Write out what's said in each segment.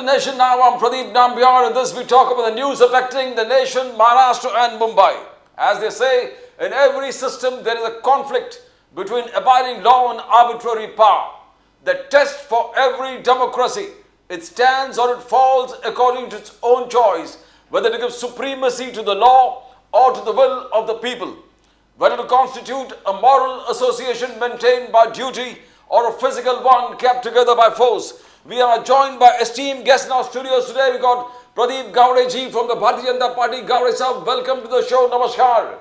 nation now. I'm Pradeep Nambiar. In this, we talk about the news affecting the nation, Maharashtra and Mumbai. As they say, in every system there is a conflict between abiding law and arbitrary power. The test for every democracy, it stands or it falls according to its own choice, whether to give supremacy to the law or to the will of the people, whether to constitute a moral association maintained by duty or a physical one kept together by force. We are joined by esteemed guests in our studios today. We got Pradeep Gowde ji from the Bharatiya Janata Party. Gowde sahab, welcome to the show. Namaskar.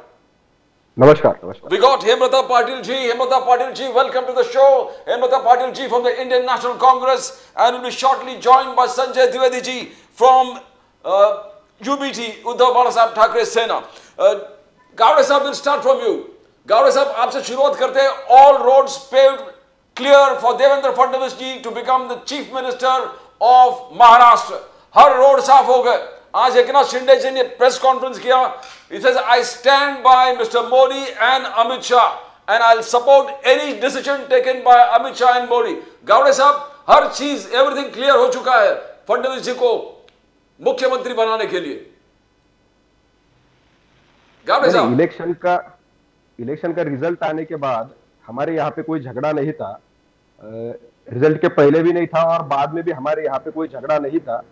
Namaskar, namaskar. We got Hemlata Patil ji. Hemlata Patil ji, welcome to the show. Hemlata Patil ji from the Indian National Congress, and will be shortly joined by Sanjay Dwivedi ji from UBT, Uddhav Balasaheb Thackeray Sena. Gowde sahab, will start from you. Gowde sahab, आपसे शुरुआत करते हैं. All roads paved clear for Devendra Fadnavis ji to become the Chief Minister of Maharashtra. Her road साफ हो गए. आज एकनाथ शिंदे जी ने press conference किया. He says, I stand by Mr. Modi and Amit Shah and I'll support any decision taken by Amit Shah and Modi. Gawade साहब, हर चीज everything clear हो चुका है फडणवीस जी को मुख्यमंत्री बनाने के लिए. गावड़े साहब, इलेक्शन का रिजल्ट आने के बाद हमारे यहाँ पे कोई झगड़ा नहीं था. रिजल्ट के पहले भी नहीं था और बाद में भी हमारे यहाँ पे कोई झगड़ा नहीं था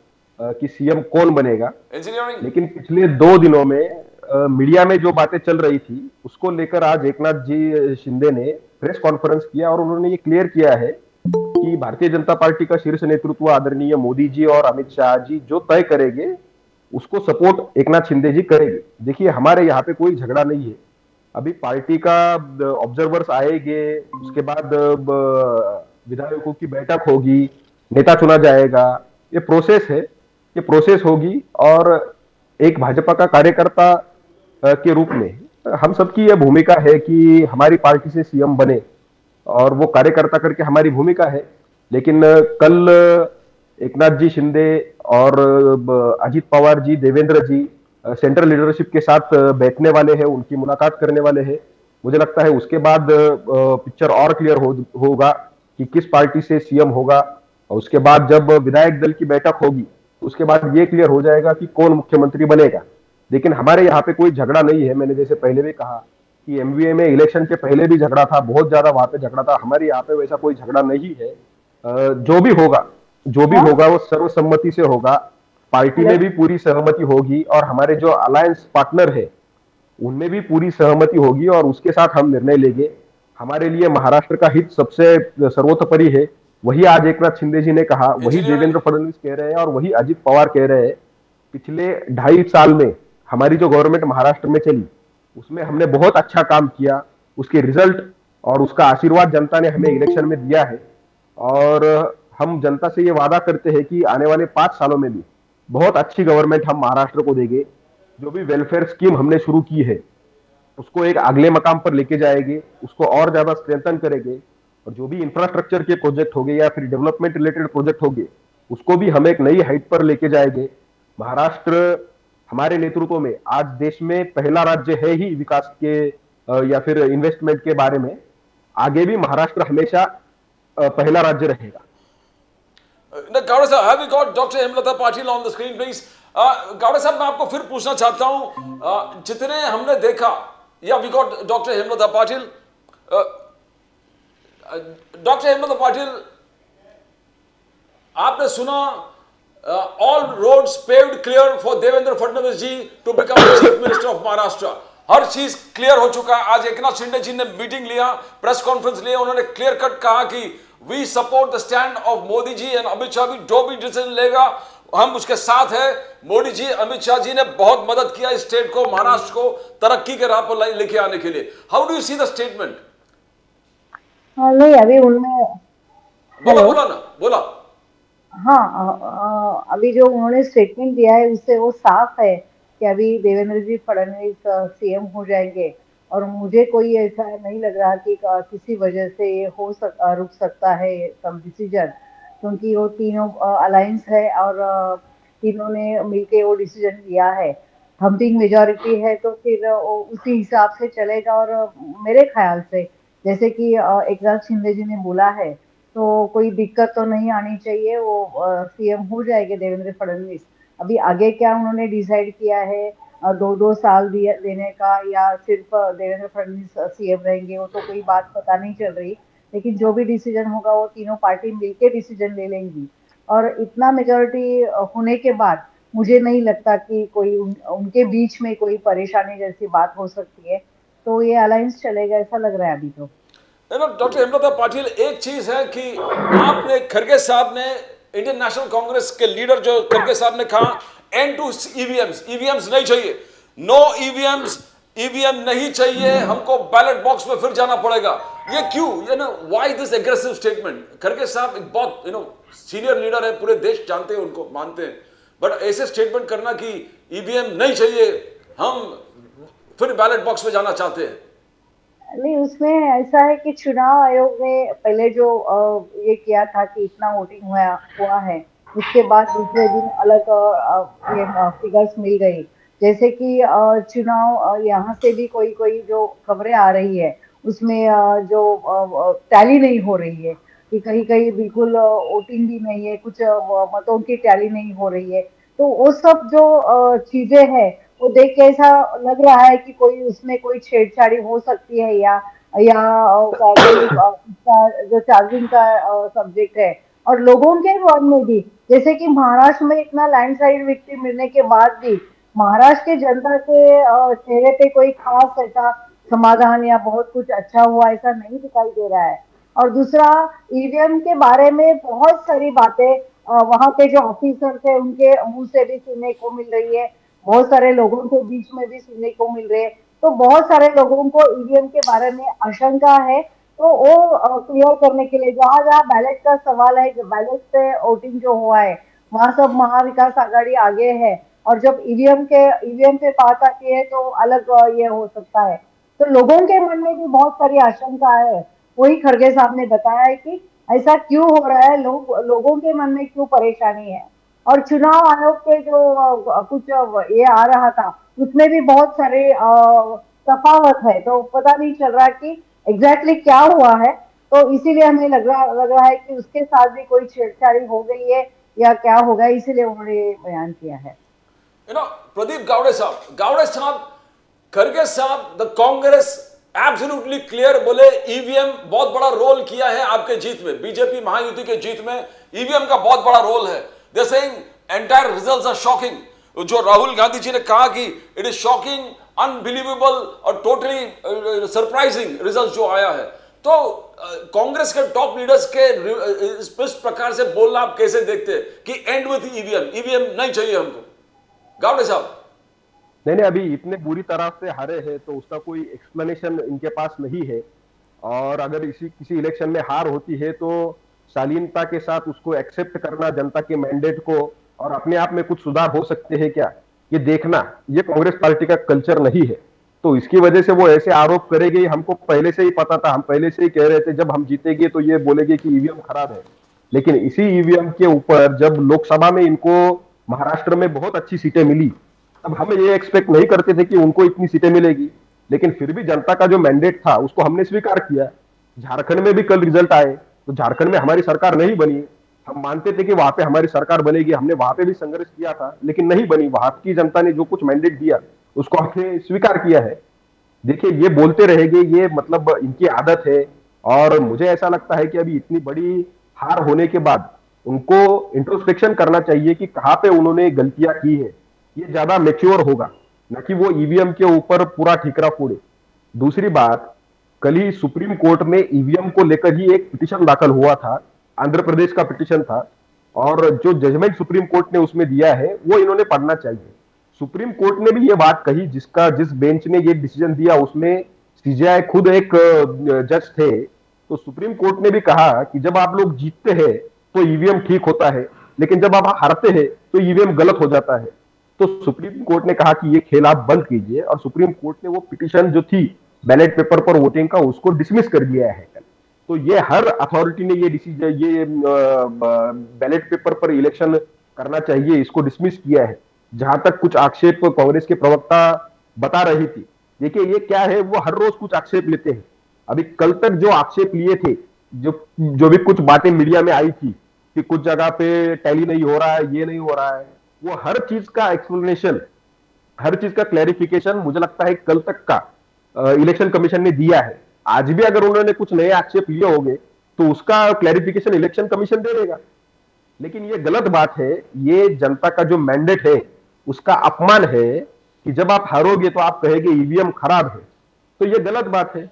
कि सीएम कौन बनेगा. लेकिन पिछले 2 दिनों में मीडिया में जो बातें चल रही थी उसको लेकर आज एकनाथ जी शिंदे ने प्रेस कॉन्फ्रेंस किया और उन्होंने ये क्लियर किया है कि भारतीय जनता पार्टी का शीर्ष नेतृत्व आदरणीय मोदी जी और अमित शाह जी जो तय करेंगे उसको सपोर्ट एकनाथ शिंदे जी करेंगे. देखिए, हमारे यहाँ पे कोई झगड़ा नहीं है. अभी पार्टी का ऑब्जर्वर्स आएंगे, उसके बाद विधायकों की बैठक होगी, नेता चुना जाएगा. ये प्रोसेस है, ये प्रोसेस होगी और एक भाजपा का कार्यकर्ता के रूप में हम सबकी यह भूमिका है कि हमारी पार्टी से सीएम बने और वो कार्यकर्ता करके हमारी भूमिका है. लेकिन कल एकनाथ जी शिंदे और अजित पवार जी, देवेंद्र जी सेंट्रल लीडरशिप के साथ बैठने वाले हैं, उनकी मुलाकात करने वाले हैं. मुझे लगता है उसके बाद पिक्चर और क्लियर होगा कि किस पार्टी से सीएम होगा. और उसके बाद जब विधायक दल की बैठक होगी उसके बाद ये क्लियर हो जाएगा कि कौन मुख्यमंत्री बनेगा. लेकिन हमारे यहाँ पे कोई झगड़ा नहीं है. मैंने जैसे पहले भी कहा कि एमवीए में इलेक्शन के पहले भी झगड़ा था, बहुत ज्यादा वहां पे झगड़ा था. हमारे यहाँ पे वैसा कोई झगड़ा नहीं है. जो भी होगा वो सर्वसम्मति से होगा. पार्टी में भी पूरी सहमति होगी और हमारे जो अलायंस पार्टनर है उनमें भी पूरी सहमति होगी और उसके साथ हम निर्णय लेंगे. हमारे लिए महाराष्ट्र का हित सबसे सर्वोपरि है. वही आज एकनाथ शिंदे जी ने कहा, वही देवेंद्र फडणवीस कह रहे हैं और वही अजित पवार कह रहे हैं. पिछले 2.5 साल में हमारी जो गवर्नमेंट महाराष्ट्र में चली उसमें हमने बहुत अच्छा काम किया. उसके रिजल्ट और उसका आशीर्वाद जनता ने हमें इलेक्शन में दिया है और हम जनता से ये वादा करते हैं कि आने वाले 5 सालों में भी बहुत अच्छी गवर्नमेंट हम महाराष्ट्र को देंगे. जो भी वेलफेयर स्कीम हमने शुरू की है उसको एक अगले मकाम पर लेके जाएंगे, उसको और ज्यादा स्ट्रेंथन करेंगे और जो भी इंफ्रास्ट्रक्चर के प्रोजेक्ट होंगे या फिर डेवलपमेंट रिलेटेड प्रोजेक्ट होंगे उसको भी हम एक नई हाइट पर लेके जाएंगे. महाराष्ट्र हमारे नेतृत्व में आज देश में पहला राज्य है ही विकास के या फिर इन्वेस्टमेंट के बारे में. आगे भी महाराष्ट्र हमेशा पहला राज्य रहेगा. गावड़े साहब, have we got Dr. Hemlata Patil on the screen, please? Gawde साहब, मैं आपको फिर पूछना चाहता हूं, जितने हमने देखा, या we got Dr. Hemlata Patil. Dr. Hemlata Patil, आपने सुना all roads paved clear for Devendra Fadnavis ji to become the Chief Minister of Maharashtra. हर चीज क्लियर हो चुका है. आज एकनाथ शिंदे जी ने मीटिंग लिया, प्रेस कॉन्फ्रेंस लिया, उन्होंने क्लियर कट कहा कि we support the stand of Modi ji and Amit Shah. भी जो भी डिसीजन लेगा हम उसके साथ है. मोदी जी, अमित शाह जी ने बहुत मदद किया इस स्टेट को, महाराष्ट्र को तरक्की के राह पर लेके आने के लिए. How do you see the statement? नहीं, अभी उनमें बोला. हाँ, अभी जो उन्होंने स्टेटमेंट दिया है उससे वो साफ है कि अभी देवेंद्र जी फडणवीस सीएम हो जाएंगे और मुझे कोई ऐसा नहीं लग रहा कि किसी वजह से ये रुक सकता है सब डिसीजन, क्योंकि वो तीनों अलायंस है और तीनों ने मिलके वो डिसीजन लिया है. थम्पिंग मेजॉरिटी है तो फिर उसी हिसाब से चलेगा. और मेरे ख्याल से जैसे कि एकनाथ शिंदे जी ने बोला है तो कोई दिक्कत तो नहीं आनी चाहिए, वो सीएम हो जाएंगे देवेंद्र फडणवीस। अभी आगे क्या उन्होंने डिसाइड किया है, 2-2 साल देने का, या सिर्फ देवेंद्र फडणवीस सीएम रहेंगे, वो तो कोई बात पता नहीं चल रही। लेकिन जो भी डिसीजन होगा वो तीनों पार्टी मिलके डिसीजन ले लेंगी। और इतना मेजोरिटी होने के बाद मुझे नहीं लगता कि कोई उनके बीच में कोई परेशानी जैसी बात हो सकती है। तो ये अलायंस चलेगा ऐसा लग रहा है अभी तो। डॉक्टर हेमलता पाटिल, एक चीज है कि आपने खड़गे साहब ने, इंडियन नेशनल कांग्रेस के लीडर जो खड़गे साहब ने कहा एंड टू ईवीएम्स, ईवीएम्स नहीं चाहिए, नो ईवीएम्स, ईवीएम नहीं चाहिए, हमको बैलेट बॉक्स में फिर जाना पड़ेगा। ये क्यों, व्हाई दिस एग्रेसिव स्टेटमेंट? खड़गे साहब एक बहुत सीनियर लीडर है, पूरे देश जानते हैं उनको, मानते हैं, बट ऐसे स्टेटमेंट करना कि ईवीएम नहीं चाहिए, हम फिर बैलेट बॉक्स में जाना चाहते हैं। नहीं, उसमें ऐसा है कि चुनाव आयोग ने पहले जो ये किया था कि इतना वोटिंग हुआ है, उसके बाद दूसरे दिन अलग ये फिगर्स मिल गई। जैसे कि चुनाव यहाँ से भी कोई कोई जो खबरें आ रही है उसमें जो टैली नहीं हो रही है, कि कहीं कहीं बिल्कुल वोटिंग भी नहीं है, कुछ मतों की टैली नहीं हो रही है। तो वो सब जो चीजें हैं वो देख के ऐसा लग रहा है कि कोई उसमें कोई छेड़छाड़ी हो सकती है, या कोई इसका जो चार्जिंग का सब्जेक्ट है। और लोगों के मन में भी, जैसे कि महाराष्ट्र में इतना लैंडस्लाइड विक्ट्री मिलने के बाद भी महाराष्ट्र के जनता के चेहरे पे कोई खास ऐसा समाधान या बहुत कुछ अच्छा हुआ ऐसा नहीं दिखाई दे रहा है। और दूसरा, ईवीएम के बारे में बहुत सारी बातें वहाँ के जो ऑफिसर थे उनके मुंह से भी सुनने को मिल रही है, बहुत सारे लोगों के बीच में भी सुनने को मिल रहे हैं। तो बहुत सारे लोगों को ईवीएम के बारे में आशंका है। तो वो क्लियर करने के लिए जहाँ जहाँ बैलेट का सवाल है, जो बैलेट पे वोटिंग जो हुआ है वहाँ सब महाविकास आघाड़ी आगे है, और जब ईवीएम पे बात आती है तो अलग ये हो सकता है। तो लोगों के मन में भी बहुत सारी आशंका है। वही खड़गे साहब ने बताया है कि ऐसा क्यों हो रहा है, लोगों के मन में क्यों परेशानी है। और चुनाव आयोग के जो कुछ ये आ रहा था उसमें भी बहुत सारे तफावत है, तो पता नहीं चल रहा कि एग्जैक्टली क्या हुआ है। तो इसीलिए हमें लग रहा है कि उसके साथ भी कोई छेड़छाड़ी हो गई है या क्या होगा, इसीलिए उन्होंने ये बयान किया है। प्रदीप गावड़े साहब, खड़गे साहब, द कांग्रेस एब्सोल्युटली क्लियर बोले ईवीएम बहुत बड़ा रोल किया है आपके जीत में, बीजेपी महायुति के जीत में ईवीएम का बहुत बड़ा रोल है। They saying entire results are shocking. जो राहुल गांधी जी ने कहा कि इट इज शॉकिंग, अनबिलीवेबल और टोटली सरप्राइजिंग रिजल्ट जो आया है। तो कांग्रेस के टॉप लीडर्स के इस प्रकार से बोलना आप कैसे देखते हैं कि एंड विथ ईवीएम, ईवीएम नहीं चाहिए हमको? गावड़े साहब, नहीं, अभी इतने बुरी तरह से हारे हैं तो उसका कोई एक्सप्लेनेशन इनके पास नहीं है। और अगर किसी इलेक्शन में हार होती है तो शालीनता के साथ उसको एक्सेप्ट करना, जनता के मैंडेट को, और अपने आप में कुछ सुधार हो सकते हैं क्या, ये देखना, ये कांग्रेस पार्टी का कल्चर नहीं है। तो इसकी वजह से वो ऐसे आरोप करेगी। हमको पहले से ही पता था, हम पहले से ही कह रहे थे जब हम जीतेंगे तो ये बोलेंगे कि ईवीएम खराब है। लेकिन इसी ईवीएम के ऊपर जब लोकसभा में इनको महाराष्ट्र में बहुत अच्छी सीटें मिली, अब हम ये एक्सपेक्ट नहीं करते थे कि उनको इतनी सीटें मिलेगी, लेकिन फिर भी जनता का जो मैंडेट था उसको हमने स्वीकार किया। झारखंड में भी कल रिजल्ट आए तो झारखंड में हमारी सरकार नहीं बनी। हम मानते थे कि वहां पे हमारी सरकार बनेगी, हमने वहां पे भी संघर्ष किया था, लेकिन नहीं बनी। वहां की जनता ने जो कुछ मैंडेट दिया उसको हमने स्वीकार किया है। देखिए, ये बोलते रहेंगे, ये मतलब इनकी आदत है। और मुझे ऐसा लगता है कि अभी इतनी बड़ी हार होने के बाद उनको इंट्रोस्पेक्शन करना चाहिए कि कहां पे उन्होंने गलतियां की है। ये ज्यादा मेच्योर होगा, न कि वो ईवीएम के ऊपर पूरा ठीकरा फोड़े। दूसरी बात, कल ही सुप्रीम कोर्ट में ईवीएम को लेकर ही एक पिटीशन दाखिल हुआ था, आंध्र प्रदेश का पिटीशन था, और जो जजमेंट सुप्रीम कोर्ट ने उसमें दिया है वो इन्होंने पढ़ना चाहिए। सुप्रीम कोर्ट ने भी ये बात कही, जिस बेंच ने ये डिसीजन दिया उसमें सीजेआई खुद एक जज थे। तो सुप्रीम कोर्ट ने भी कहा कि जब आप लोग जीतते हैं तो ईवीएम ठीक होता है, लेकिन जब आप हारते हैं तो ईवीएम गलत हो जाता है। तो सुप्रीम कोर्ट ने कहा कि ये खेल आप बंद कीजिए, और सुप्रीम कोर्ट ने वो पिटीशन जो थी बैलेट पेपर पर वोटिंग का उसको डिसमिस कर दिया है। तो ये हर अथॉरिटी ने ये डिसीजन, ये बैलेट पेपर पर इलेक्शन करना चाहिए, इसको डिसमिस किया है। जहां तक कुछ आक्षेप कांग्रेस के प्रवक्ता बता रही थी, देखिए ये क्या है, वो हर रोज कुछ आक्षेप लेते हैं। अभी कल तक जो आक्षेप लिए थे जो जो भी कुछ बातें मीडिया में आई थी कि कुछ जगह पे टैली नहीं हो रहा है, ये नहीं हो रहा है, वो हर चीज का एक्सप्लेनेशन, हर चीज का क्लैरिफिकेशन मुझे लगता है कल तक का इलेक्शन कमीशन ने दिया है। आज भी अगर उन्होंने कुछ नए आक्षेप लिए होंगे तो उसका क्लैरिफिकेशन इलेक्शन कमीशन दे देगा। लेकिन ये गलत बात है, ये जनता का जो मैंडेट है उसका अपमान है कि जब आप हारोगे तो आप कहेंगे ईवीएम खराब है, तो ये गलत बात है।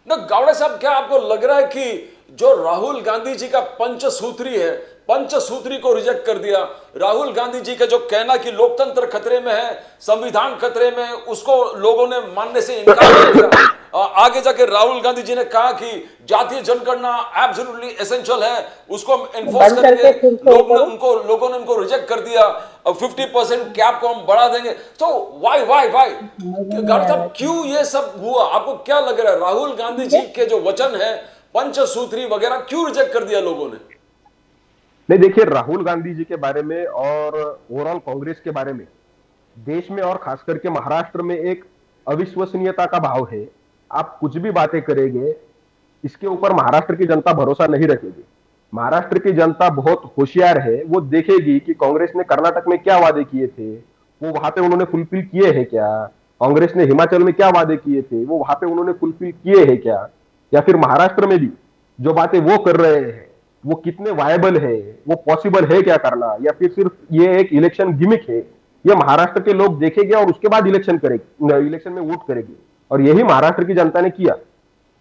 ना गावड़े साहब, क्या आपको लग रहा है कि जो राहुल गांधी जी का पंचसूत्री है, पंचसूत्री को रिजेक्ट कर दिया? राहुल गांधी जी का जो कहना कि लोकतंत्र खतरे में है, संविधान खतरे में, उसको लोगों ने मानने से इनकार कर दिया। आगे जाके राहुल गांधी जी ने कहा कि जातीय जनगणना एब्सोल्युटली एसेंशियल है, उसको हम एनफोर्स करेंगे। लोगों ने उनको रिजेक्ट कर दिया। 50% कैप को हम बढ़ा देंगे। तो वाई गाड़ी साहब, क्यों ये सब हुआ? आपको क्या लग रहा है? राहुल गांधी जी के जो वचन है पंचसूत्री वगैरह क्यों रिजेक्ट कर दिया लोगों ने? नहीं, देखिए, राहुल गांधी जी के बारे में और ओवरऑल कांग्रेस के बारे में देश में और खास करके महाराष्ट्र में एक अविश्वसनीयता का भाव है। आप कुछ भी बातें करेंगे, इसके ऊपर महाराष्ट्र की जनता भरोसा नहीं रखेगी। महाराष्ट्र की जनता बहुत होशियार है, वो देखेगी कि कांग्रेस ने कर्नाटक में क्या वादे किए थे, वो वहां पे उन्होंने फुलफिल किए हैं क्या। कांग्रेस ने हिमाचल में क्या वादे किए थे, वो वहां पे उन्होंने फुलफिल किए हैं क्या। या फिर महाराष्ट्र में भी जो बातें वो कर रहे हैं वो कितने वायबल है, वो पॉसिबल है क्या करना, या फिर सिर्फ ये एक इलेक्शन गिमिक है, ये महाराष्ट्र के लोग देखेंगे और उसके बाद इलेक्शन करेंगे, इलेक्शन में वोट करेंगे। और यही महाराष्ट्र की जनता ने किया।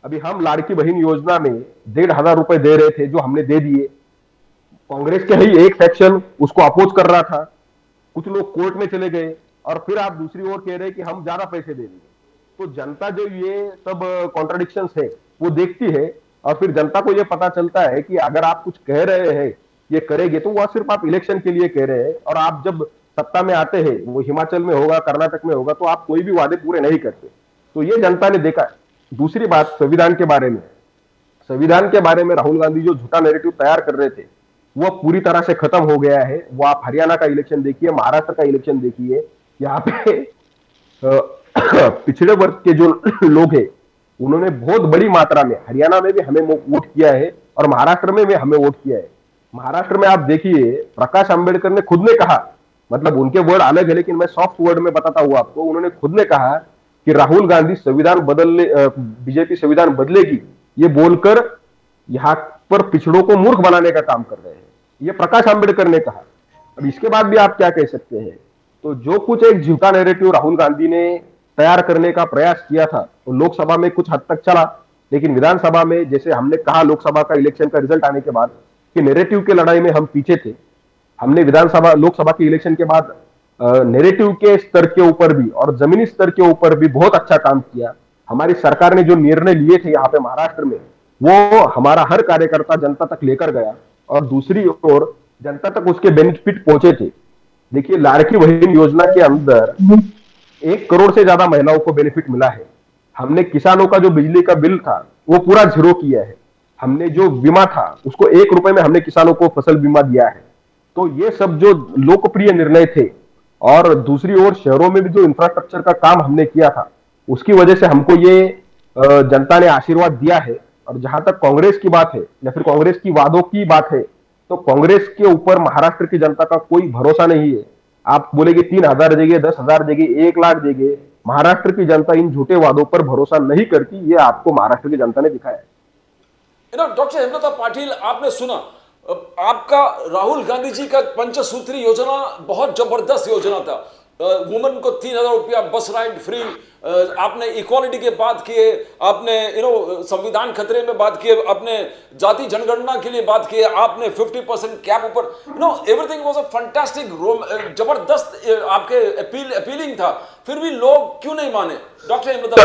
अभी हम लाड़की बहन योजना में 1,500 रुपए दे रहे थे, जो हमने दे दिए। कांग्रेस के ही एक सेक्शन उसको अपोज कर रहा था, कुछ लोग कोर्ट में चले गए, और फिर आप दूसरी ओर कह रहे हैं कि हम ज्यादा पैसे दे देंगे। तो जनता जो ये सब कॉन्ट्राडिक्शंस है वो देखती है, और फिर जनता को ये पता चलता है कि अगर आप कुछ कह रहे हैं ये करेंगे, तो वह सिर्फ आप इलेक्शन के लिए कह रहे हैं, और आप जब सत्ता में आते हैं, वो हिमाचल में होगा, कर्नाटक में होगा, तो आप कोई भी वादे पूरे नहीं करते। तो ये जनता ने देखा है। दूसरी बात, संविधान के बारे में, संविधान के बारे में राहुल गांधी जो झूठा नैरेटिव तैयार कर रहे थे वो पूरी तरह से खत्म हो गया है। वो आप हरियाणा का इलेक्शन देखिए, महाराष्ट्र का इलेक्शन देखिए, यहाँ पे पिछड़े वर्ग के जो लोग हैं उन्होंने बहुत बड़ी मात्रा में हरियाणा में भी हमें वोट किया है, और महाराष्ट्र में भी हमें वोट किया है। महाराष्ट्र में आप देखिए, प्रकाश अंबेडकर ने खुद ने कहा, मतलब उनके वर्ड अलग है लेकिन मैं सॉफ्ट वर्ड में बताता हूं आपको, उन्होंने खुद ने कहा कि राहुल गांधी संविधान बदलने, बीजेपी संविधान बदलेगी, ये बोलकर यहाँ पर पिछड़ों को मूर्ख बनाने का काम कर रहे हैं। ये प्रकाश अंबेडकर ने कहा। अब इसके बाद भी आप क्या कह सकते हैं? तो जो कुछ एक झूठा नैरेटिव राहुल गांधी ने तैयार करने का प्रयास किया था, तो लोकसभा में कुछ हद तक चला, लेकिन विधानसभा में, जैसे हमने कहा लोकसभा का इलेक्शन का रिजल्ट आने के बाद, कि नैरेटिव के लड़ाई में हम पीछे थे। हमने विधानसभा लोकसभा के इलेक्शन के बाद नैरेटिव के स्तर के ऊपर भी और जमीनी स्तर के ऊपर भी बहुत अच्छा काम किया। हमारी सरकार ने जो निर्णय लिए थे यहाँ पे महाराष्ट्र में, वो हमारा हर कार्यकर्ता जनता तक लेकर गया, और दूसरी ओर जनता तक उसके बेनिफिट पहुंचे थे। देखिए, लाड़की बहन योजना के अंदर 1 करोड़ से ज्यादा महिलाओं को बेनिफिट मिला है। हमने किसानों का जो बिजली का बिल था वो पूरा जीरो किया है। हमने जो बीमा था उसको 1 रुपए में हमने किसानों को फसल बीमा दिया है। तो ये सब जो लोकप्रिय निर्णय थे, और दूसरी ओर शहरों में भी जो इंफ्रास्ट्रक्चर का काम हमने किया था, उसकी वजह से हमको ये जनता ने आशीर्वाद दिया है। और जहां तक कांग्रेस की बात है या फिर कांग्रेस की वादों की बात है, तो कांग्रेस के ऊपर महाराष्ट्र की जनता का कोई भरोसा नहीं है। आप बोलेंगे 3,000 देंगे, 10,000 देंगे, 1,00,000 देंगे, महाराष्ट्र की जनता इन झूठे वादों पर भरोसा नहीं करती। ये आपको महाराष्ट्र की जनता ने दिखाया है। डॉक्टर हेमलता पाटिल, आपने सुना, आपका राहुल गांधी जी का पंचसूत्री योजना बहुत जबरदस्त योजना था। वुमेन को 3,000 रुपया बस राइड फ्री, आपने इक्वालिटी के बात किए, आपने संविधान खतरे में बात किए, आपने जाति जनगणना के लिए बात किए, आपने 50% कैप ऊपर, एवरीथिंग वाज अ फैंटास्टिक, जबरदस्त आपके अपीलिंग था। फिर भी लोग क्यों नहीं माने? डॉक्टर हेमलता,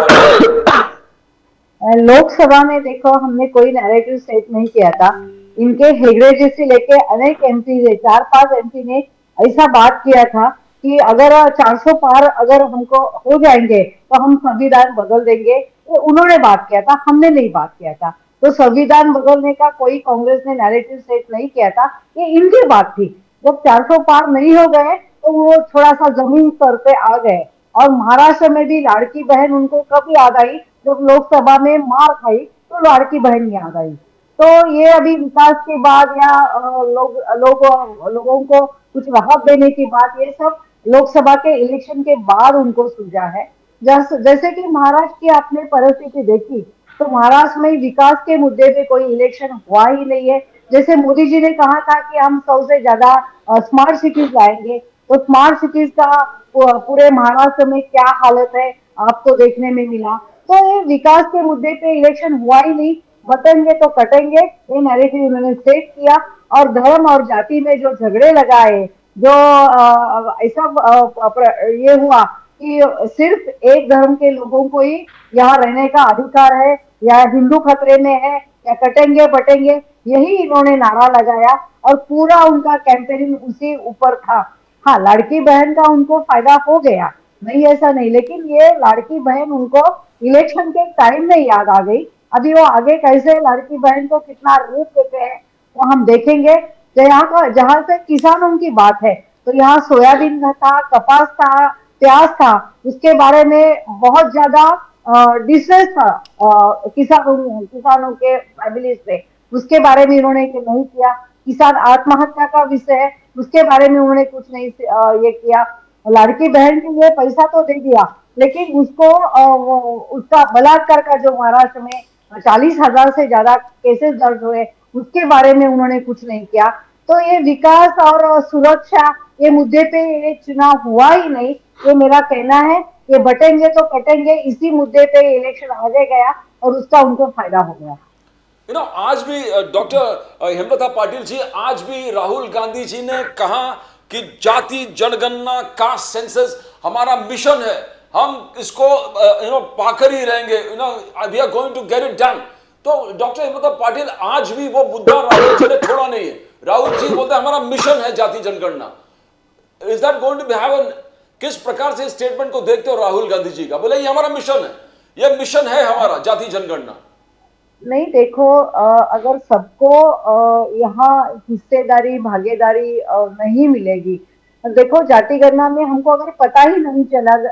लोकसभा में देखो, हमने कोई नैरेटिव सेट नहीं किया था। इनके हेगड़े जी से लेके अनेक एमपी ने, 4-5 एमपी ने ऐसा बात किया था कि अगर 400 पार अगर हमको हो जाएंगे तो हम संविधान बदल देंगे। तो उन्होंने बात किया था, हमने नहीं बात किया था। तो संविधान बदलने का कोई कांग्रेस ने नैरेटिव सेट नहीं किया था, ये इनकी बात थी। जब 400 पार नहीं हो गए तो वो थोड़ा सा जमीन स्तर पे आ गए। और महाराष्ट्र में भी लाड़की बहन उनको कब याद आई? जब लोकसभा में मार खाई तो तो लाड़की बहन आ गई। तो ये अभी विकास के बाद या लोगों को कुछ राहत देने की बात, ये सब लोकसभा के इलेक्शन के बाद उनको सूझा है। जैसे कि महाराष्ट्र की आपने परिस्थिति देखी, तो महाराष्ट्र में विकास के मुद्दे पे कोई इलेक्शन हुआ ही नहीं है। जैसे मोदी जी ने कहा था कि हम 100 से ज्यादा स्मार्ट सिटीज लाएंगे, तो स्मार्ट सिटीज का पूरे महाराष्ट्र में क्या हालत है आपको देखने में मिला। तो ये विकास के मुद्दे पे इलेक्शन हुआ ही नहीं, बटेंगे तो कटेंगे, ये नैरेटिव उन्होंने सेट किया। और धर्म और जाति में जो झगड़े लगाए, जो ये हुआ कि सिर्फ एक धर्म के लोगों को ही यहाँ रहने का अधिकार है, या हिंदू खतरे में है, या कटेंगे बटेंगे, यही इन्होंने नारा लगाया और पूरा उनका कैंपेनिंग उसी ऊपर था। हाँ, लड़की बहन का उनको फायदा हो गया, नहीं ऐसा नहीं, लेकिन ये लड़की बहन उनको इलेक्शन के टाइम में याद आ गई। अभी वो आगे कैसे लड़की बहन को कितना रूप देते हैं वो हम देखेंगे। जहाँ से किसानों की बात है, तो यहाँ सोयाबीन था, कपास था, प्याज था, उसके बारे में बहुत ज्यादा डिस्ट्रेस था किसानों के फैमिली से, उसके बारे में इन्होंने नहीं किया। किसान आत्महत्या का विषय है, उसके बारे में उन्होंने कुछ नहीं ये किया। लड़की बहन के लिए पैसा तो दे दिया, लेकिन उसको उसका बलात्कार का जो महाराष्ट्र में 40,000 से ज्यादा केसेस दर्ज हुए, उसके बारे में उन्होंने कुछ नहीं किया। तो ये विकास और सुरक्षा ये मुद्दे पे ये चुनाव हुआ ही नहीं, ये मेरा कहना है। ये बटेंगे तो कटेंगे, इसी मुद्दे पे इलेक्शन आगे गया और उसका उनको फायदा हो गया। आज भी डॉक्टर हेमलता पाटिल जी, आज भी राहुल गांधी जी ने कहा कि जाति जनगणना कास्ट सेंसस हमारा मिशन है, हम इसको पाकर ही रहेंगे, we are going to get it done. तो डॉक्टर हेमलता पाटिल, आज भी वो मुद्दा राहुल जी ने छोड़ा नहीं है। राहुल जी बोलते हैं हमारा मिशन है जाति जनगणना। Is that going to have an, किस प्रकार से स्टेटमेंट को देखते हो राहुल गांधी जी का? बोले ये हमारा मिशन है, ये मिशन है हमारा जाति जनगणना। नहीं, देखो, अगर सबको यहाँ हिस्सेदारी भागीदारी नहीं मिलेगी, देखो जाति गणना में हमको अगर पता ही नहीं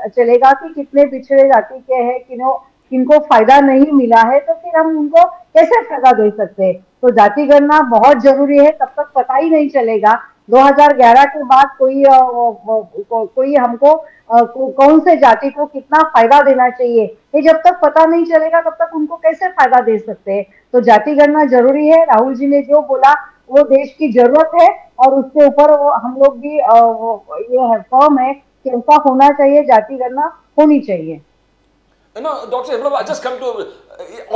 चलेगा कि कितने पिछड़े जाति के हैं, किनको फायदा नहीं मिला है, तो फिर हम उनको कैसे फायदा दे सकते हैं? तो जाति गणना बहुत जरूरी है, तब तक पता ही नहीं चलेगा। 2011 के बाद कोई हमको कौन से जाति को कितना फायदा देना चाहिए, ये जब तक पता नहीं चलेगा तब तक उनको कैसे फायदा दे सकते हैं? तो जाति गणना जरूरी है। राहुल जी ने जो बोला वो देश की जरूरत है, और उसके ऊपर हम लोग भी ये है फर्म है कि ऐसा होना चाहिए, जाति गणना होनी चाहिए। Doctor Hemlata, just come to,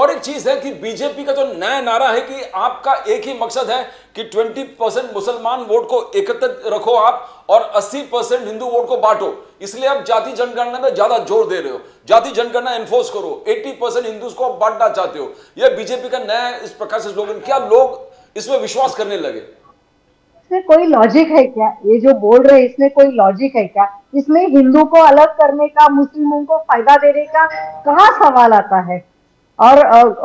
और एक चीज है कि बीजेपी का जो नया नारा है कि आपका एक ही मकसद है कि 20% मुसलमान वोट को एकत्रित रखो आप और 80% हिंदू वोट को बांटो, इसलिए आप जाति जनगणना में ज्यादा जोर दे रहे हो, जाति जनगणना एनफोर्स करो, 80% हिंदूज को बांटना चाहते हो। यह बीजेपी का नया इस प्रकार से स्लोगन, क्या लोग इसमें विश्वास करने लगे? इसमें कोई लॉजिक है क्या? ये जो बोल रहे हैं इसमें कोई लॉजिक है क्या? इसमें हिंदू को अलग करने का, मुस्लिमों को फायदा देने का कहाँ सवाल आता है? और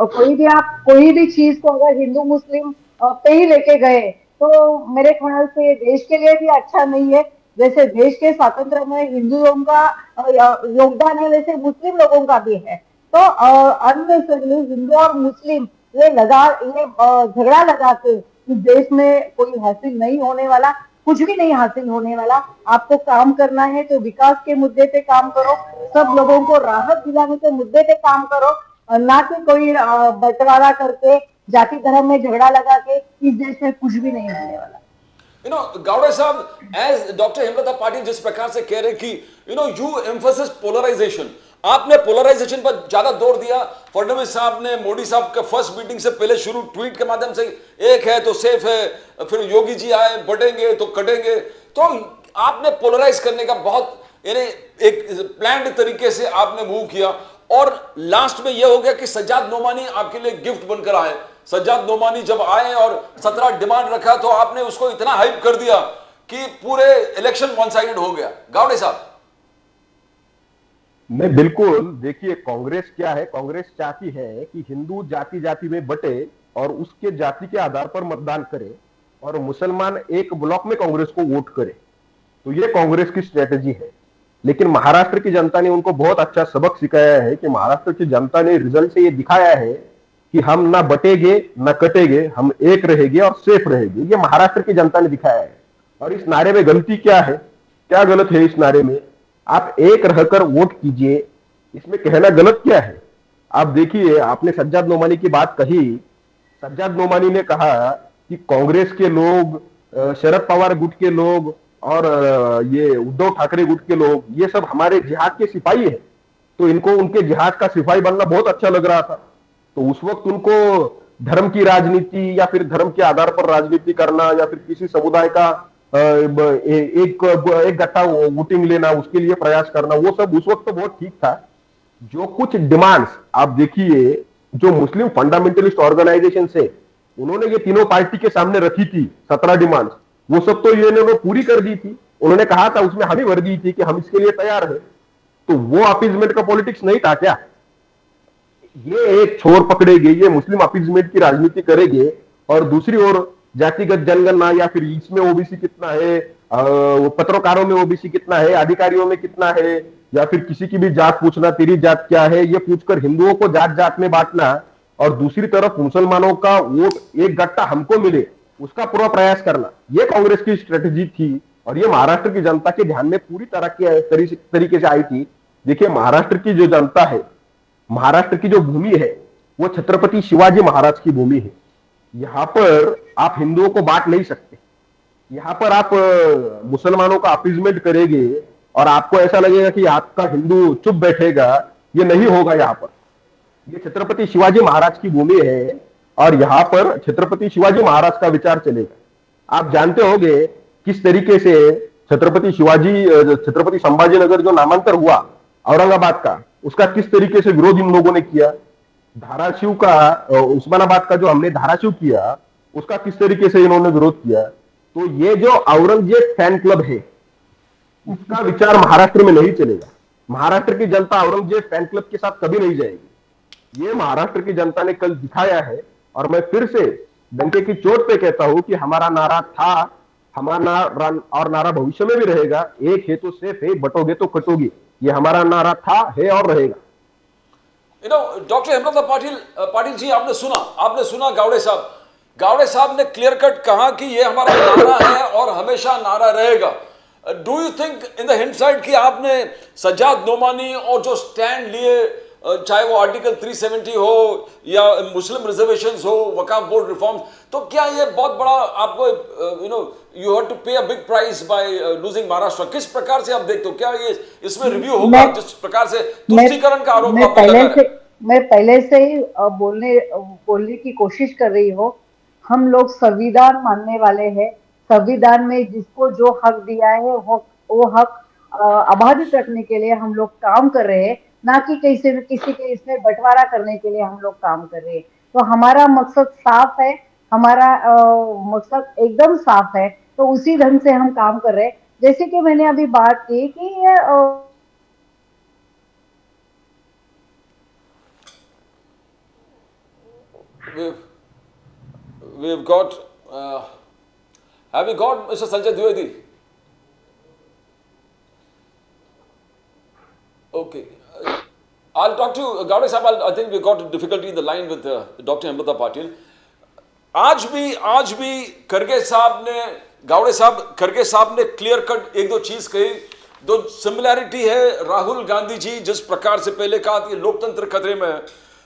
कोई भी चीज को अगर हिंदू मुस्लिम पे ही लेके गए तो मेरे ख्याल से देश के लिए भी अच्छा नहीं है। जैसे देश के स्वातंत्र में हिंदुओं का योगदान है, वैसे मुस्लिम लोगों का भी है। तो अननेसेसरली हिंदू और मुस्लिम ये झगड़ा लगा के इस देश में कोई हासिल नहीं होने वाला, कुछ भी नहीं हासिल होने वाला। आपको काम करना है तो विकास के मुद्दे पे काम करो, सब लोगों को राहत दिलाने के मुद्दे पे काम करो, ना कि कोई बंटवारा करके जाति धर्म में झगड़ा लगा के इस देश में कुछ भी नहीं होने वाला। गावड़े साहब, एज डॉक्टर हेमलता पाटिल जिस प्रकार से कह रहे कि यू एम्फसिस पोलराइजेशन, आपने पोलराइजेशन पर ज्यादा जोर दिया। फडणवीस साहब ने मोदी साहब के फर्स्ट मीटिंग से पहले शुरू ट्वीट के माध्यम से एक है तो सेफ है, फिर योगी जी आए बटेंगे तो कटेंगे, तो आपने पोलराइज करने का बहुत एक प्लान्ड तरीके से आपने मूव किया। और लास्ट में यह हो गया कि सज्जाद नोमानी आपके लिए गिफ्ट बनकर आए। सज्जाद नोमानी जब आए और 17 डिमांड रखा तो आपने उसको इतना हाइप कर दिया कि पूरे इलेक्शन वन साइडेड हो गया। गावड़े साहब, नहीं, बिल्कुल। देखिए, कांग्रेस क्या है, कांग्रेस चाहती है कि हिंदू जाति जाति में बटे और उसके जाति के आधार पर मतदान करे और मुसलमान एक ब्लॉक में कांग्रेस को वोट करे। तो ये कांग्रेस की स्ट्रेटेजी है। लेकिन महाराष्ट्र की जनता ने उनको बहुत अच्छा सबक सिखाया है कि महाराष्ट्र की जनता ने रिजल्ट से ये दिखाया है कि हम ना बटेंगे ना कटेंगे, हम एक रहेंगे और सेफ रहेंगे। ये महाराष्ट्र की जनता ने दिखाया है। और इस नारे में गलती क्या है, क्या गलत है इस नारे में? आप एक रहकर वोट कीजिए, इसमें कहना गलत क्या है? आप देखिए, आपने सज्जाद नोमानी की बात कही। सज्जाद नोमानी ने कहा कि कांग्रेस के लोग, शरद पवार गुट के लोग और ये उद्धव ठाकरे गुट के लोग, ये सब हमारे जिहाद के सिपाही है। तो इनको उनके जिहाद का सिपाही बनना बहुत अच्छा लग रहा था। तो उस वक्त उनको धर्म की राजनीति या फिर धर्म के आधार पर राजनीति करना या फिर किसी समुदाय का एक गट्टा वोटिंग लेना, उसके लिए प्रयास करना, वो सब उस वक्त तो बहुत ठीक था। जो कुछ डिमांड्स आप देखिए, जो मुस्लिम फंडामेंटलिस्ट ऑर्गेनाइजेशन से उन्होंने ये तीनों पार्टी के सामने रखी थी 17 डिमांड्स, वो सब तो ये इन्होंने पूरी कर दी थी। उन्होंने कहा था, उसमें हमें वर्दी थी कि हम इसके लिए तैयार है। तो वो अपीजमेंट का पॉलिटिक्स नहीं था क्या? ये एक छोर पकड़ेंगे, ये मुस्लिम अपीजमेंट की राजनीति करेंगे, और दूसरी ओर जातिगत जनगणना या फिर इसमें ओबीसी कितना है, पत्रकारों में ओबीसी कितना है, अधिकारियों में कितना है, या फिर किसी की भी जात पूछना, तेरी जात क्या है, ये पूछकर हिंदुओं को जात जात में बांटना, और दूसरी तरफ मुसलमानों का वोट एक गट्टा हमको मिले, उसका पूरा प्रयास करना, ये कांग्रेस की स्ट्रेटेजी थी। और ये महाराष्ट्र की जनता के ध्यान में पूरी तरह के तरीके से आई थी। देखिए, महाराष्ट्र की जो जनता है, महाराष्ट्र की जो भूमि है, वो छत्रपति शिवाजी महाराज की भूमि है। यहां पर आप हिंदुओं को बांट नहीं सकते। यहां पर आप मुसलमानों का अपीजमेंट करेंगे और आपको ऐसा लगेगा कि आपका हिंदू चुप बैठेगा, ये नहीं होगा। यहां पर ये छत्रपति शिवाजी महाराज की भूमि है और यहां पर छत्रपति शिवाजी महाराज का विचार चलेगा। आप जानते होंगे किस तरीके से छत्रपति संभाजीनगर जो नामांतर हुआ औरंगाबाद का, उसका किस तरीके से विरोध इन लोगों ने किया। धाराशिव का, उस्मानाबाद का जो हमने धाराशिव किया, उसका किस तरीके से इन्होंने विरोध किया। तो ये जो औरंगजेब फैन क्लब है, उसका विचार महाराष्ट्र में नहीं चलेगा। महाराष्ट्र की जनता औरंगजेब फैन क्लब के साथ कभी नहीं जाएगी। ये महाराष्ट्र की जनता ने कल दिखाया है। और मैं फिर से डंके की चोट पे कहता हूं कि हमारा नारा था, हमारा और नारा भविष्य में भी रहेगा, एक है तो सेफ है, बटोगे तो कटोगे। ये हमारा नारा था, है और रहेगा। डॉक्टर हेमलता पाटिल जी, आपने सुना गावड़े साहब ने क्लियर कट कहा कि ये हमारा नारा है और हमेशा नारा रहेगा। Do you think in the hindsight कि आपने सज्जाद नोमानी और जो स्टैंड लिए, चाहे वो आर्टिकल 370 हो या मुस्लिम रिजर्वेशंस हो, वकाफ बोर्ड रिफॉर्म्स, तो क्या ये बहुत बड़ा आपको यू हैव टू पे a big price by losing Maharashtra? किस प्रकार से आप देखते हो, क्या ये इसमें रिव्यू होगा? जिस प्रकार से तुष्टीकरण का आरोप आप लगा रहे हैं। मैं पहले से ही बोलने की कोशिश कर रही हूँ। हम लोग संविधान मानने वाले हैं। संविधान में जिसको जो हक दिया है वो हक अबाधित रखने के लिए हम लोग काम कर रहे हैं, ना कि किसी के इसमें बंटवारा करने के लिए हम लोग काम कर रहे हैं। तो हमारा मकसद साफ है, हमारा मकसद एकदम साफ है। तो उसी ढंग से हम काम कर रहे हैं। जैसे कि मैंने अभी बात की कि ये we've got have we got Mr. Sanjay Dwivedi? Okay, I'll talk to Gowde Sahab. I think we got a difficulty in the line with Dr. Hemalta Patil. आज भी खड़गे साहब ने क्लियर कट एक दो चीज कही। दो सिमिलैरिटी है, राहुल गांधी जी जिस प्रकार से पहले कहा कि लोकतंत्र खतरे में है,